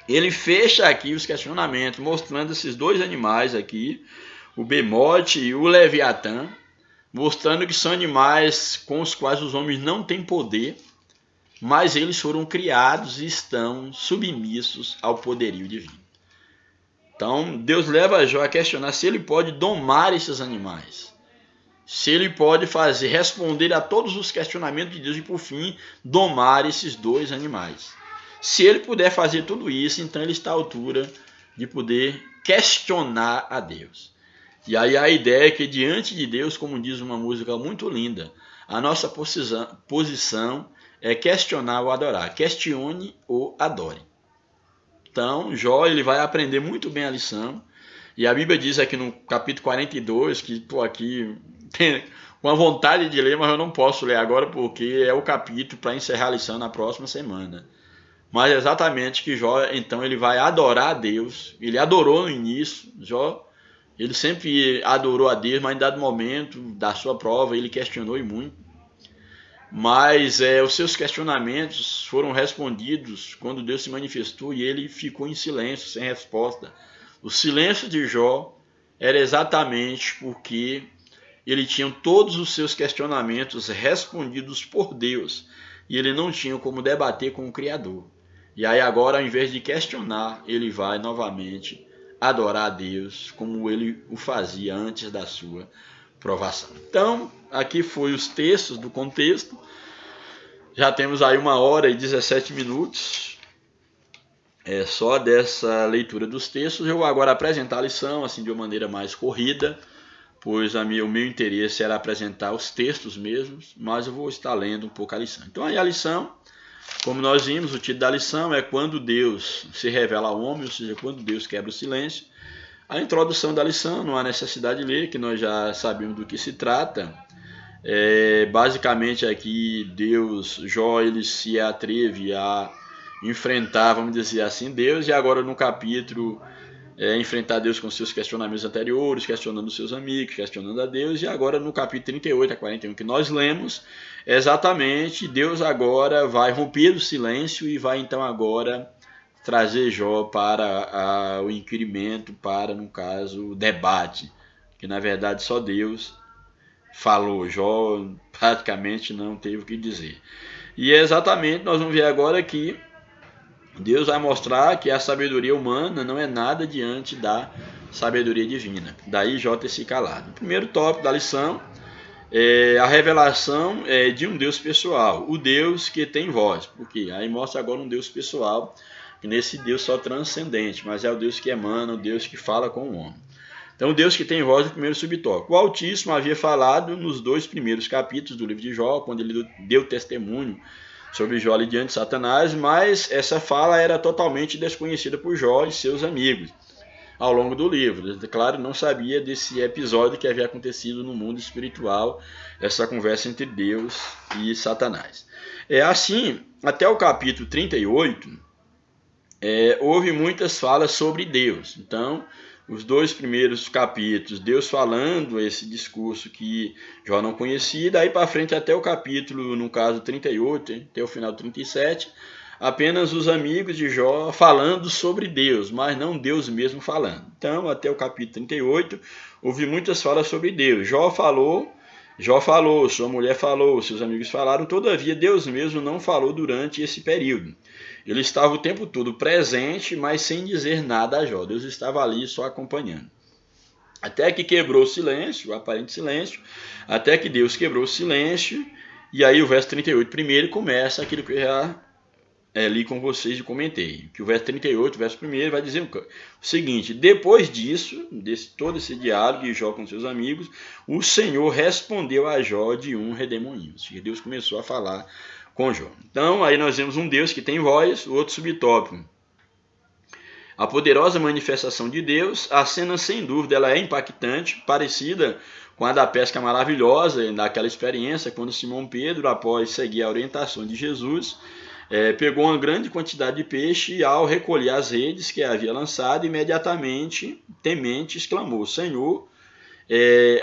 A: Ele fecha aqui os questionamentos, mostrando esses dois animais aqui, o Bemote e o Leviatã, mostrando que são animais com os quais os homens não têm poder, mas eles foram criados e estão submissos ao poderio divino. Então, Deus leva Jó a questionar se ele pode domar esses animais, se ele pode responder a todos os questionamentos de Deus e, por fim, domar esses dois animais. Se ele puder fazer tudo isso, então ele está à altura de poder questionar a Deus. E aí a ideia é que diante de Deus, como diz uma música muito linda, a nossa posição é questionar ou adorar. Questione ou adore. Então, Jó ele vai aprender muito bem a lição. E a Bíblia diz aqui no capítulo 42, que aqui tem uma vontade de ler, mas eu não posso ler agora porque é o capítulo para encerrar a lição na próxima semana. Mas exatamente que Jó, então, ele vai adorar a Deus. Ele adorou no início, Jó. Ele sempre adorou a Deus, mas em dado momento da sua prova ele questionou e muito. Mas os seus questionamentos foram respondidos quando Deus se manifestou e ele ficou em silêncio, sem resposta. O silêncio de Jó era exatamente porque ele tinha todos os seus questionamentos respondidos por Deus e ele não tinha como debater com o Criador. E aí agora, ao invés de questionar, ele vai novamente adorar a Deus como ele o fazia antes da sua provação. Então, aqui foi os textos do contexto. Já temos aí 1h e 17 minutos. Só dessa leitura dos textos. Eu vou agora apresentar a lição assim de uma maneira mais corrida, pois o meu interesse era apresentar os textos mesmos, mas eu vou estar lendo um pouco a lição. Então aí a lição, como nós vimos, o título da lição é Quando Deus se revela ao homem, ou seja, quando Deus quebra o silêncio. A introdução da lição, não há necessidade de ler, que nós já sabemos do que se trata. Basicamente aqui Jó ele se atreve a enfrentar, vamos dizer assim, Deus, e agora no capítulo enfrentar Deus com seus questionamentos anteriores, questionando seus amigos, questionando a Deus, e agora no capítulo 38 a 41 que nós lemos, exatamente Deus agora vai romper o silêncio e vai então agora trazer Jó para o inquirimento, para, no caso, o debate, que na verdade só Deus falou, Jó praticamente não teve o que dizer. E exatamente nós vamos ver agora que Deus vai mostrar que a sabedoria humana não é nada diante da sabedoria divina. Daí Jó ter se calado. O primeiro tópico da lição é a revelação de um Deus pessoal, o Deus que tem voz. Porque aí mostra agora um Deus pessoal, que nesse Deus só transcendente, mas é o Deus que emana, o Deus que fala com o homem. Então, o Deus que tem voz, o primeiro subtópico. O Altíssimo havia falado nos 2 primeiros capítulos do livro de Jó, quando ele deu testemunho sobre Jó ali diante de Satanás, mas essa fala era totalmente desconhecida por Jó e seus amigos ao longo do livro. Eles, claro, não sabia desse episódio que havia acontecido no mundo espiritual, essa conversa entre Deus e Satanás. Assim, até o capítulo 38, houve muitas falas sobre Deus. Então, os 2 primeiros capítulos, Deus falando esse discurso que Jó não conhecia, daí para frente até o capítulo, no caso 38, até o final 37, apenas os amigos de Jó falando sobre Deus, mas não Deus mesmo falando. Então, até o capítulo 38, houve muitas falas sobre Deus. Jó falou, sua mulher falou, seus amigos falaram, todavia Deus mesmo não falou durante esse período. Ele estava o tempo todo presente, mas sem dizer nada a Jó. Deus estava ali só acompanhando. Até que quebrou o silêncio, o aparente silêncio, até que Deus quebrou o silêncio, e aí o verso 38 primeiro começa aquilo que eu já li com vocês e comentei. Que o verso 38, o verso 1 vai dizer o seguinte: depois disso, todo esse diálogo de Jó com seus amigos, o Senhor respondeu a Jó de um redemoinho. Deus começou a falar com Jó. Então, aí nós vemos um Deus que tem voz, o outro subtópico. A poderosa manifestação de Deus, a cena sem dúvida ela é impactante, parecida com a da pesca maravilhosa, daquela experiência quando Simão Pedro, após seguir a orientação de Jesus, pegou uma grande quantidade de peixe e ao recolher as redes que havia lançado, imediatamente, temente, exclamou: Senhor,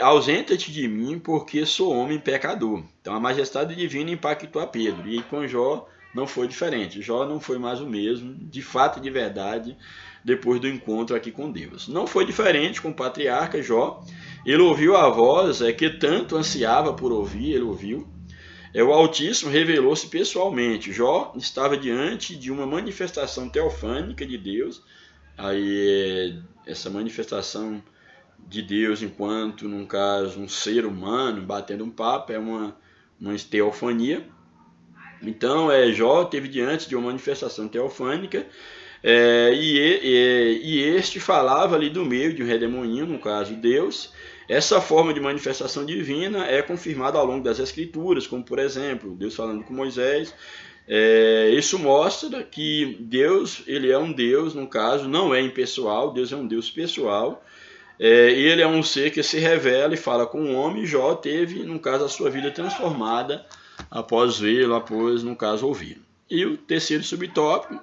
A: ausenta-te de mim, porque sou homem pecador. Então a majestade divina impactou a Pedro, e com Jó não foi diferente. Jó não foi mais o mesmo, de fato e de verdade, depois do encontro aqui com Deus. Não foi diferente com o patriarca Jó. Ele ouviu a voz que tanto ansiava por ouvir, ele ouviu. O Altíssimo revelou-se pessoalmente. Jó estava diante de uma manifestação teofânica de Deus. Aí essa manifestação de Deus enquanto, num caso, um ser humano batendo um papo, é uma teofania. Então, Jó esteve diante de uma manifestação teofânica, e este falava ali do meio de um redemoinho, no caso Deus. Essa forma de manifestação divina é confirmada ao longo das Escrituras, como por exemplo, Deus falando com Moisés. Isso mostra que Deus, ele é um Deus, no caso, não é impessoal, Deus é um Deus pessoal. Ele é um ser que se revela e fala com o homem. Jó teve, no caso, a sua vida transformada após vê-lo, após, no caso, ouvir. E o terceiro subtópico,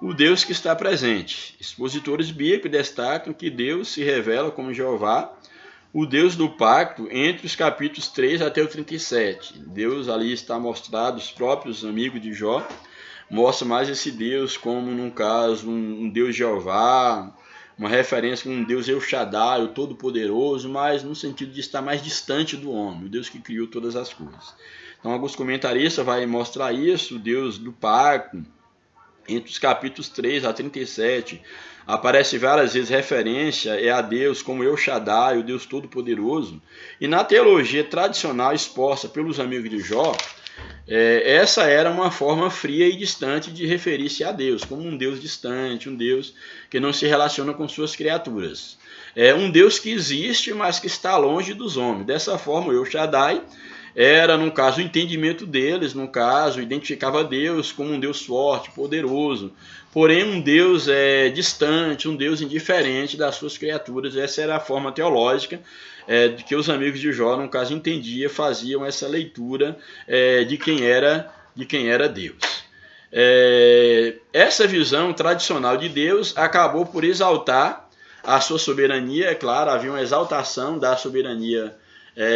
A: o Deus que está presente. Expositores bíblicos destacam que Deus se revela como Jeová, o Deus do pacto, entre os capítulos 3 até o 37. Deus ali está mostrado, os próprios amigos de Jó mostram mais esse Deus como, no caso, um Deus Jeová, uma referência com um Deus El Shaddai, o Todo-Poderoso, mas no sentido de estar mais distante do homem, o Deus que criou todas as coisas. Então, alguns comentaristas vão mostrar isso, o Deus do pacto. Entre os capítulos 3 a 37, aparece várias vezes referência a Deus como El Shaddai, o Deus Todo-Poderoso. E na teologia tradicional exposta pelos amigos de Jó, essa era uma forma fria e distante de referir-se a Deus, como um Deus distante, um Deus que não se relaciona com suas criaturas. É um Deus que existe, mas que está longe dos homens. Dessa forma, o El Shaddai era, no caso, o entendimento deles, no caso, identificava Deus como um Deus forte, poderoso, porém um Deus distante, um Deus indiferente das suas criaturas. Essa era a forma teológica de que os amigos de Jó, no caso, entendiam, faziam essa leitura de quem era Deus. Essa visão tradicional de Deus acabou por exaltar a sua soberania. É claro, havia uma exaltação da soberania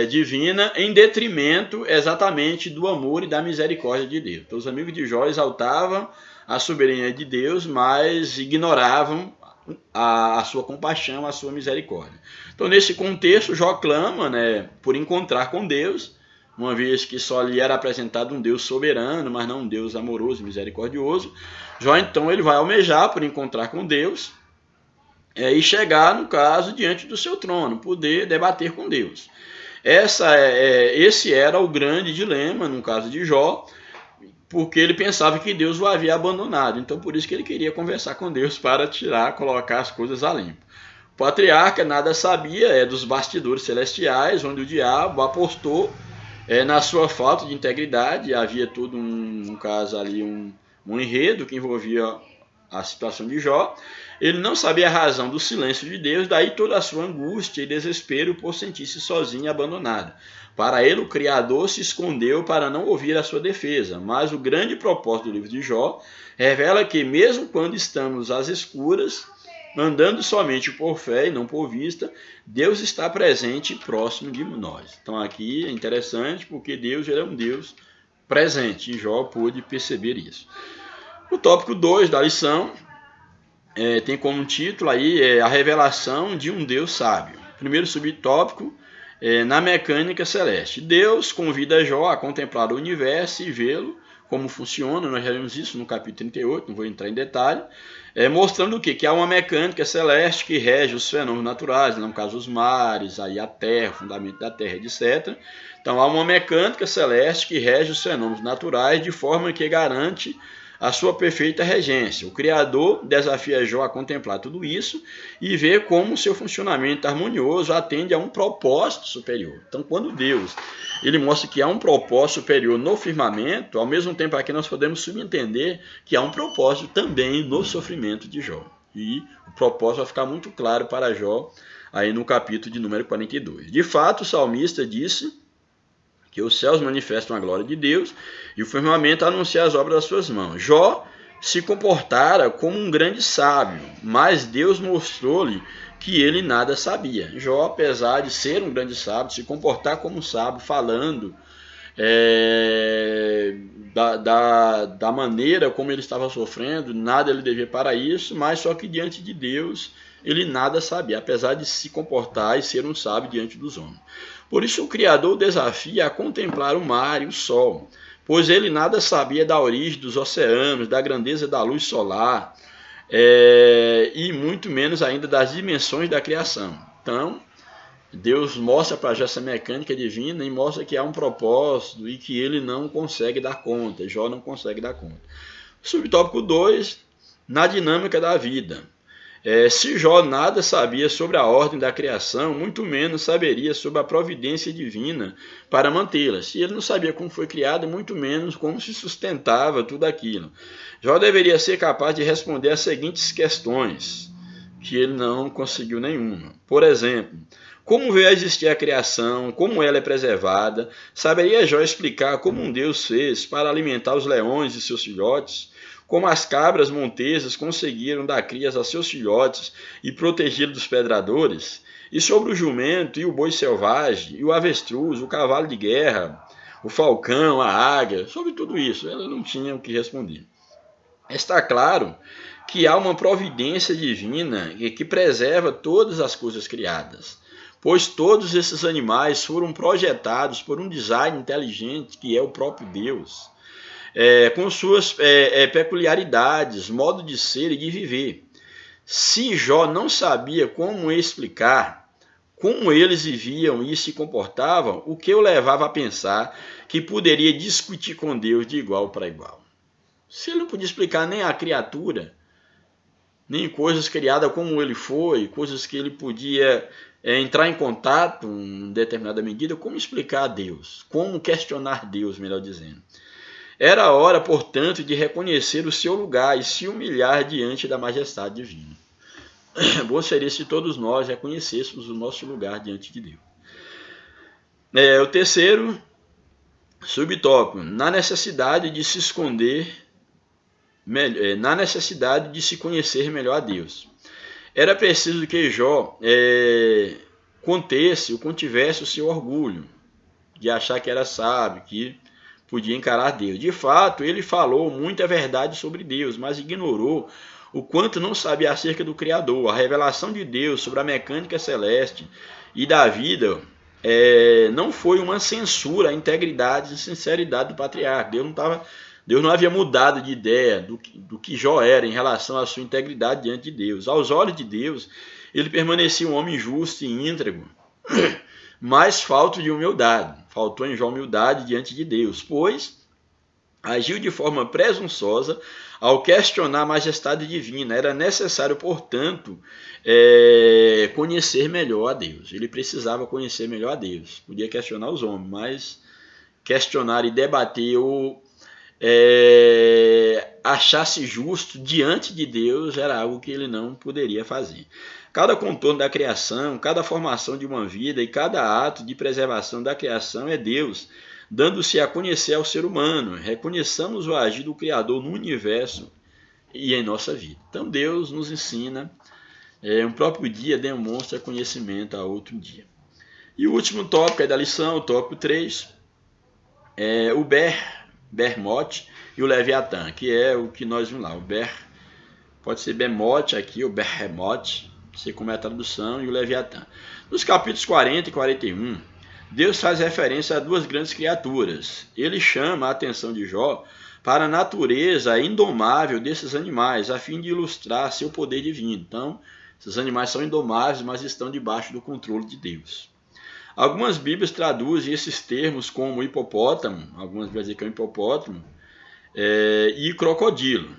A: divina em detrimento exatamente do amor e da misericórdia de Deus. Então, os amigos de Jó exaltavam a soberania de Deus, mas ignoravam a sua compaixão, a sua misericórdia. Então, nesse contexto, Jó clama, por encontrar com Deus, uma vez que só lhe era apresentado um Deus soberano, mas não um Deus amoroso e misericordioso. Jó, então, ele vai almejar por encontrar com Deus e chegar, no caso, diante do seu trono, poder debater com Deus. Esse era o grande dilema, no caso de Jó, porque ele pensava que Deus o havia abandonado. Então, por isso que ele queria conversar com Deus para colocar as coisas a limpo. O patriarca nada sabia dos bastidores celestiais, onde o diabo apostou na sua falta de integridade. Havia todo no caso ali, um enredo que envolvia a situação de Jó. Ele não sabia a razão do silêncio de Deus, daí toda a sua angústia e desespero por sentir-se sozinho e abandonado. Para ele, o Criador se escondeu para não ouvir a sua defesa, mas o grande propósito do livro de Jó revela que, mesmo quando estamos às escuras, andando somente por fé e não por vista, Deus está presente e próximo de nós. Então aqui é interessante porque Deus, ele é um Deus presente, e Jó pôde perceber isso. O tópico 2 da lição tem como título aí a revelação de um Deus sábio. Primeiro subtópico, na mecânica celeste. Deus convida Jó a contemplar o universo e vê-lo como funciona. Nós já vimos isso no capítulo 38, não vou entrar em detalhe. Mostrando o quê? Que há uma mecânica celeste que rege os fenômenos naturais, no caso os mares, aí a terra, o fundamento da terra, etc. Então há uma mecânica celeste que rege os fenômenos naturais de forma que garante a sua perfeita regência. O Criador desafia Jó a contemplar tudo isso e ver como o seu funcionamento harmonioso atende a um propósito superior. Então, quando Deus ele mostra que há um propósito superior no firmamento, ao mesmo tempo aqui nós podemos subentender que há um propósito também no sofrimento de Jó. E o propósito vai ficar muito claro para Jó aí no capítulo de número 42. De fato, o salmista disse que os céus manifestam a glória de Deus e o firmamento anuncia as obras das suas mãos. Jó se comportara como um grande sábio, mas Deus mostrou-lhe que ele nada sabia. Jó, apesar de ser um grande sábio, se comportar como um sábio, falando da maneira como ele estava sofrendo, nada ele devia para isso, mas só que diante de Deus ele nada sabia, apesar de se comportar e ser um sábio diante dos homens. Por isso o Criador desafia a contemplar o mar e o sol, pois ele nada sabia da origem dos oceanos, da grandeza da luz solar, e muito menos ainda das dimensões da criação. Então, Deus mostra para Jó essa mecânica divina e mostra que há um propósito e que ele não consegue dar conta, Jó não consegue dar conta. Subtópico 2, na dinâmica da vida. Se Jó nada sabia sobre a ordem da criação, muito menos saberia sobre a providência divina para mantê-la. Se ele não sabia como foi criado, muito menos como se sustentava tudo aquilo. Jó deveria ser capaz de responder as seguintes questões, que ele não conseguiu nenhuma. Por exemplo, como veio a existir a criação, como ela é preservada? Saberia Jó explicar como um Deus fez para alimentar os leões e seus filhotes? Como as cabras montesas conseguiram dar crias a seus filhotes e protegê-los dos predadores? E sobre o jumento e o boi selvagem, e o avestruz, o cavalo de guerra, o falcão, a águia, sobre tudo isso, ela não tinha o que responder. Está claro que há uma providência divina que preserva todas as coisas criadas, pois todos esses animais foram projetados por um design inteligente que é o próprio Deus. Com suas peculiaridades, modo de ser e de viver. Se Jó não sabia como explicar como eles viviam e se comportavam, o que o levava a pensar que poderia discutir com Deus de igual para igual? Se ele não podia explicar nem a criatura, nem coisas criadas como ele foi, coisas que ele podia entrar em contato em determinada medida, como explicar a Deus? Como questionar Deus, melhor dizendo? Era a hora, portanto, de reconhecer o seu lugar e se humilhar diante da majestade divina. Bom seria se todos nós reconhecêssemos o nosso lugar diante de Deus. O terceiro subtópico, na necessidade de se esconder, na necessidade de se conhecer melhor a Deus. Era preciso que Jó contivesse o seu orgulho, de achar que era sábio, que podia encarar Deus. De fato, ele falou muita verdade sobre Deus, mas ignorou o quanto não sabia acerca do Criador. A revelação de Deus sobre a mecânica celeste e da vida não foi uma censura à integridade e sinceridade do patriarca. Deus não havia mudado de ideia do que Jó era em relação à sua integridade diante de Deus. Aos olhos de Deus, ele permanecia um homem justo e íntegro, mas falta de humildade. Faltou em Jó humildade diante de Deus, pois agiu de forma presunçosa ao questionar a majestade divina. Era necessário, portanto, conhecer melhor a Deus. Ele precisava conhecer melhor a Deus. Podia questionar os homens, mas questionar e debater ou achar-se justo diante de Deus era algo que ele não poderia fazer. Cada contorno da criação, cada formação de uma vida e cada ato de preservação da criação é Deus, dando-se a conhecer ao ser humano. Reconheçamos o agir do Criador no universo e em nossa vida. Então Deus nos ensina, um próprio dia demonstra conhecimento a outro dia. E o último tópico da lição, o tópico 3, o Bermote, e o Leviatã, que é o que nós vimos lá, pode ser Bemote aqui, ou Behemoth, não sei como é a tradução, e o Leviatã. Nos capítulos 40 e 41, Deus faz referência a duas grandes criaturas. Ele chama a atenção de Jó para a natureza indomável desses animais, a fim de ilustrar seu poder divino. Então, esses animais são indomáveis, mas estão debaixo do controle de Deus. Algumas Bíblias traduzem esses termos como hipopótamo, algumas vão dizer que é um hipopótamo, e crocodilo.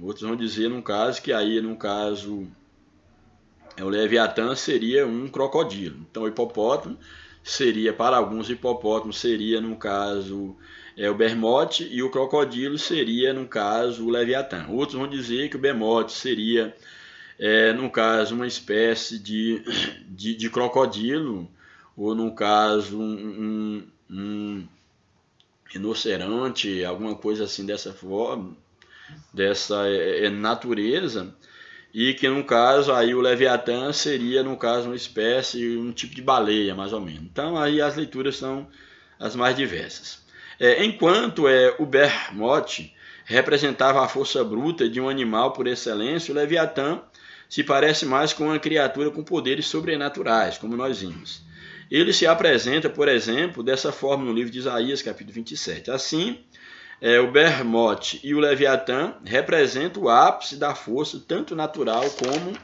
A: Outros vão dizer, no caso, que aí, no caso, o Leviatã seria um crocodilo. Então, o hipopótamo seria, para alguns, hipopótamo seria, no caso, o Behemoth, e o crocodilo seria, no caso, o Leviatã. Outros vão dizer que o Behemoth seria, no caso, uma espécie de crocodilo, ou, no caso, um rinoceronte, alguma coisa assim dessa forma, dessa natureza, e que no caso aí o Leviatã seria, no caso, uma espécie, um tipo de baleia, mais ou menos. Então aí as leituras são as mais diversas. Enquanto o Behemoth representava a força bruta de um animal por excelência, o Leviatã se parece mais com uma criatura com poderes sobrenaturais, como nós vimos. Ele se apresenta, por exemplo, dessa forma no livro de Isaías, capítulo 27. Assim, o Behemoth e o Leviatã representam o ápice da força, tanto natural como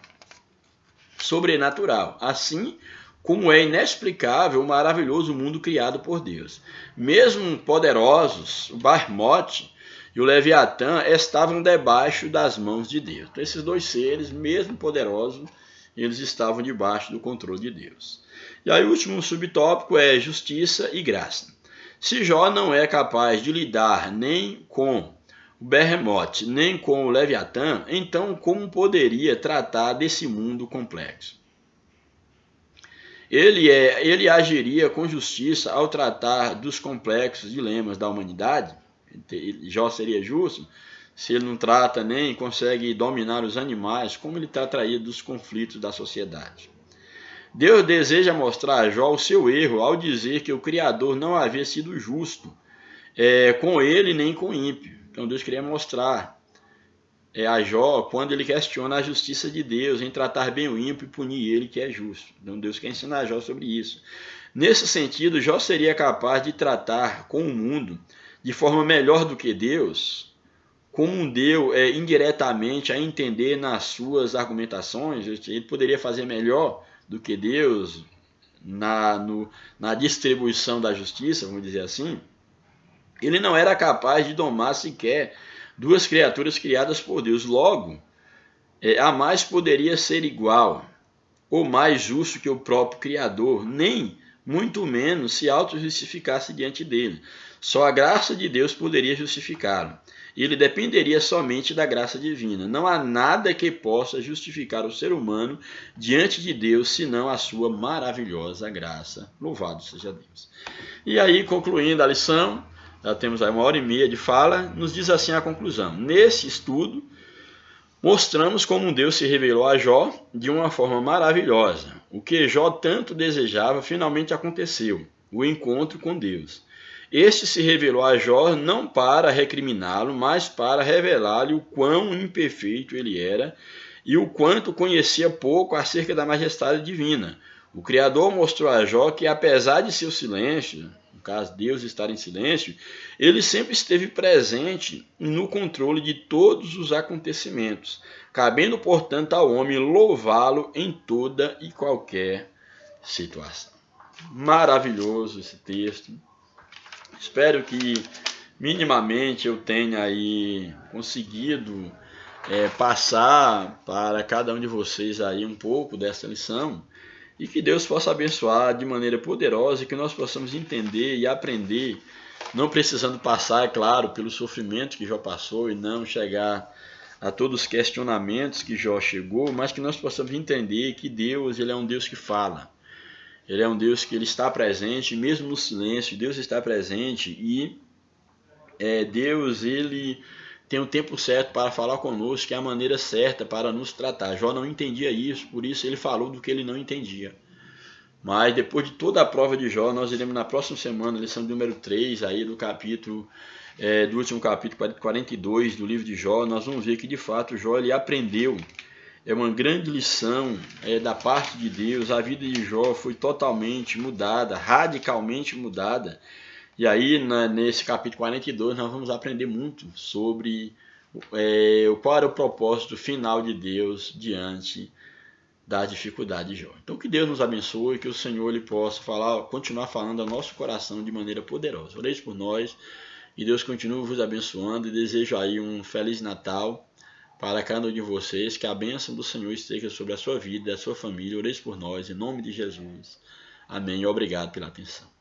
A: sobrenatural. Assim como é inexplicável o maravilhoso mundo criado por Deus. Mesmo poderosos, o Behemoth e o Leviatã estavam debaixo das mãos de Deus. Então, esses dois seres, mesmo poderosos, eles estavam debaixo do controle de Deus. E aí o último subtópico é justiça e graça. Se Jó não é capaz de lidar nem com o Behemoth, nem com o Leviatã, então como poderia tratar desse mundo complexo? Ele agiria com justiça ao tratar dos complexos dilemas da humanidade? Jó seria justo se ele não trata nem consegue dominar os animais, como ele trataria dos conflitos da sociedade? Deus deseja mostrar a Jó o seu erro ao dizer que o Criador não havia sido justo com ele nem com o ímpio. Então Deus queria mostrar a Jó quando ele questiona a justiça de Deus em tratar bem o ímpio e punir ele que é justo. Então Deus quer ensinar a Jó sobre isso. Nesse sentido, Jó seria capaz de tratar com o mundo de forma melhor do que Deus, como deu indiretamente a entender nas suas argumentações. Ele poderia fazer melhor do que Deus na distribuição da justiça, vamos dizer assim. Ele não era capaz de domar sequer duas criaturas criadas por Deus. Logo, a mais poderia ser igual ou mais justo que o próprio Criador, nem muito menos se auto-justificasse diante dele. Só a graça de Deus poderia justificá-lo. Ele dependeria somente da graça divina. Não há nada que possa justificar o ser humano diante de Deus, senão a sua maravilhosa graça. Louvado seja Deus. E aí, concluindo a lição, já temos aí 1h30 de fala, nos diz assim a conclusão. Nesse estudo, mostramos como Deus se revelou a Jó de uma forma maravilhosa. O que Jó tanto desejava finalmente aconteceu, o encontro com Deus. Este se revelou a Jó não para recriminá-lo, mas para revelar-lhe o quão imperfeito ele era e o quanto conhecia pouco acerca da majestade divina. O Criador mostrou a Jó que, apesar de seu silêncio, no caso Deus estar em silêncio, ele sempre esteve presente no controle de todos os acontecimentos, cabendo, portanto, ao homem louvá-lo em toda e qualquer situação. Maravilhoso esse texto. Espero que minimamente eu tenha aí conseguido passar para cada um de vocês aí um pouco dessa lição e que Deus possa abençoar de maneira poderosa e que nós possamos entender e aprender, não precisando passar, é claro, pelo sofrimento que Jó passou e não chegar a todos os questionamentos que Jó chegou, mas que nós possamos entender que Deus, ele é um Deus que fala. Ele é um Deus que ele está presente, mesmo no silêncio, Deus está presente e Deus ele tem o tempo certo para falar conosco, que é a maneira certa para nos tratar. Jó não entendia isso, por isso ele falou do que ele não entendia. Mas depois de toda a prova de Jó, nós iremos na próxima semana, lição número 3 aí do capítulo, do último capítulo 42 do livro de Jó. Nós vamos ver que de fato Jó ele aprendeu. É uma grande lição da parte de Deus. A vida de Jó foi totalmente mudada, radicalmente mudada. E aí, nesse capítulo 42, nós vamos aprender muito sobre qual era o propósito final de Deus diante da dificuldade de Jó. Então, que Deus nos abençoe, que o Senhor ele possa continuar falando ao nosso coração de maneira poderosa. Oreis por nós e Deus continue vos abençoando e desejo aí um Feliz Natal para cada um de vocês, que a bênção do Senhor esteja sobre a sua vida e a sua família. Oreis por nós, em nome de Jesus. Amém e obrigado pela atenção.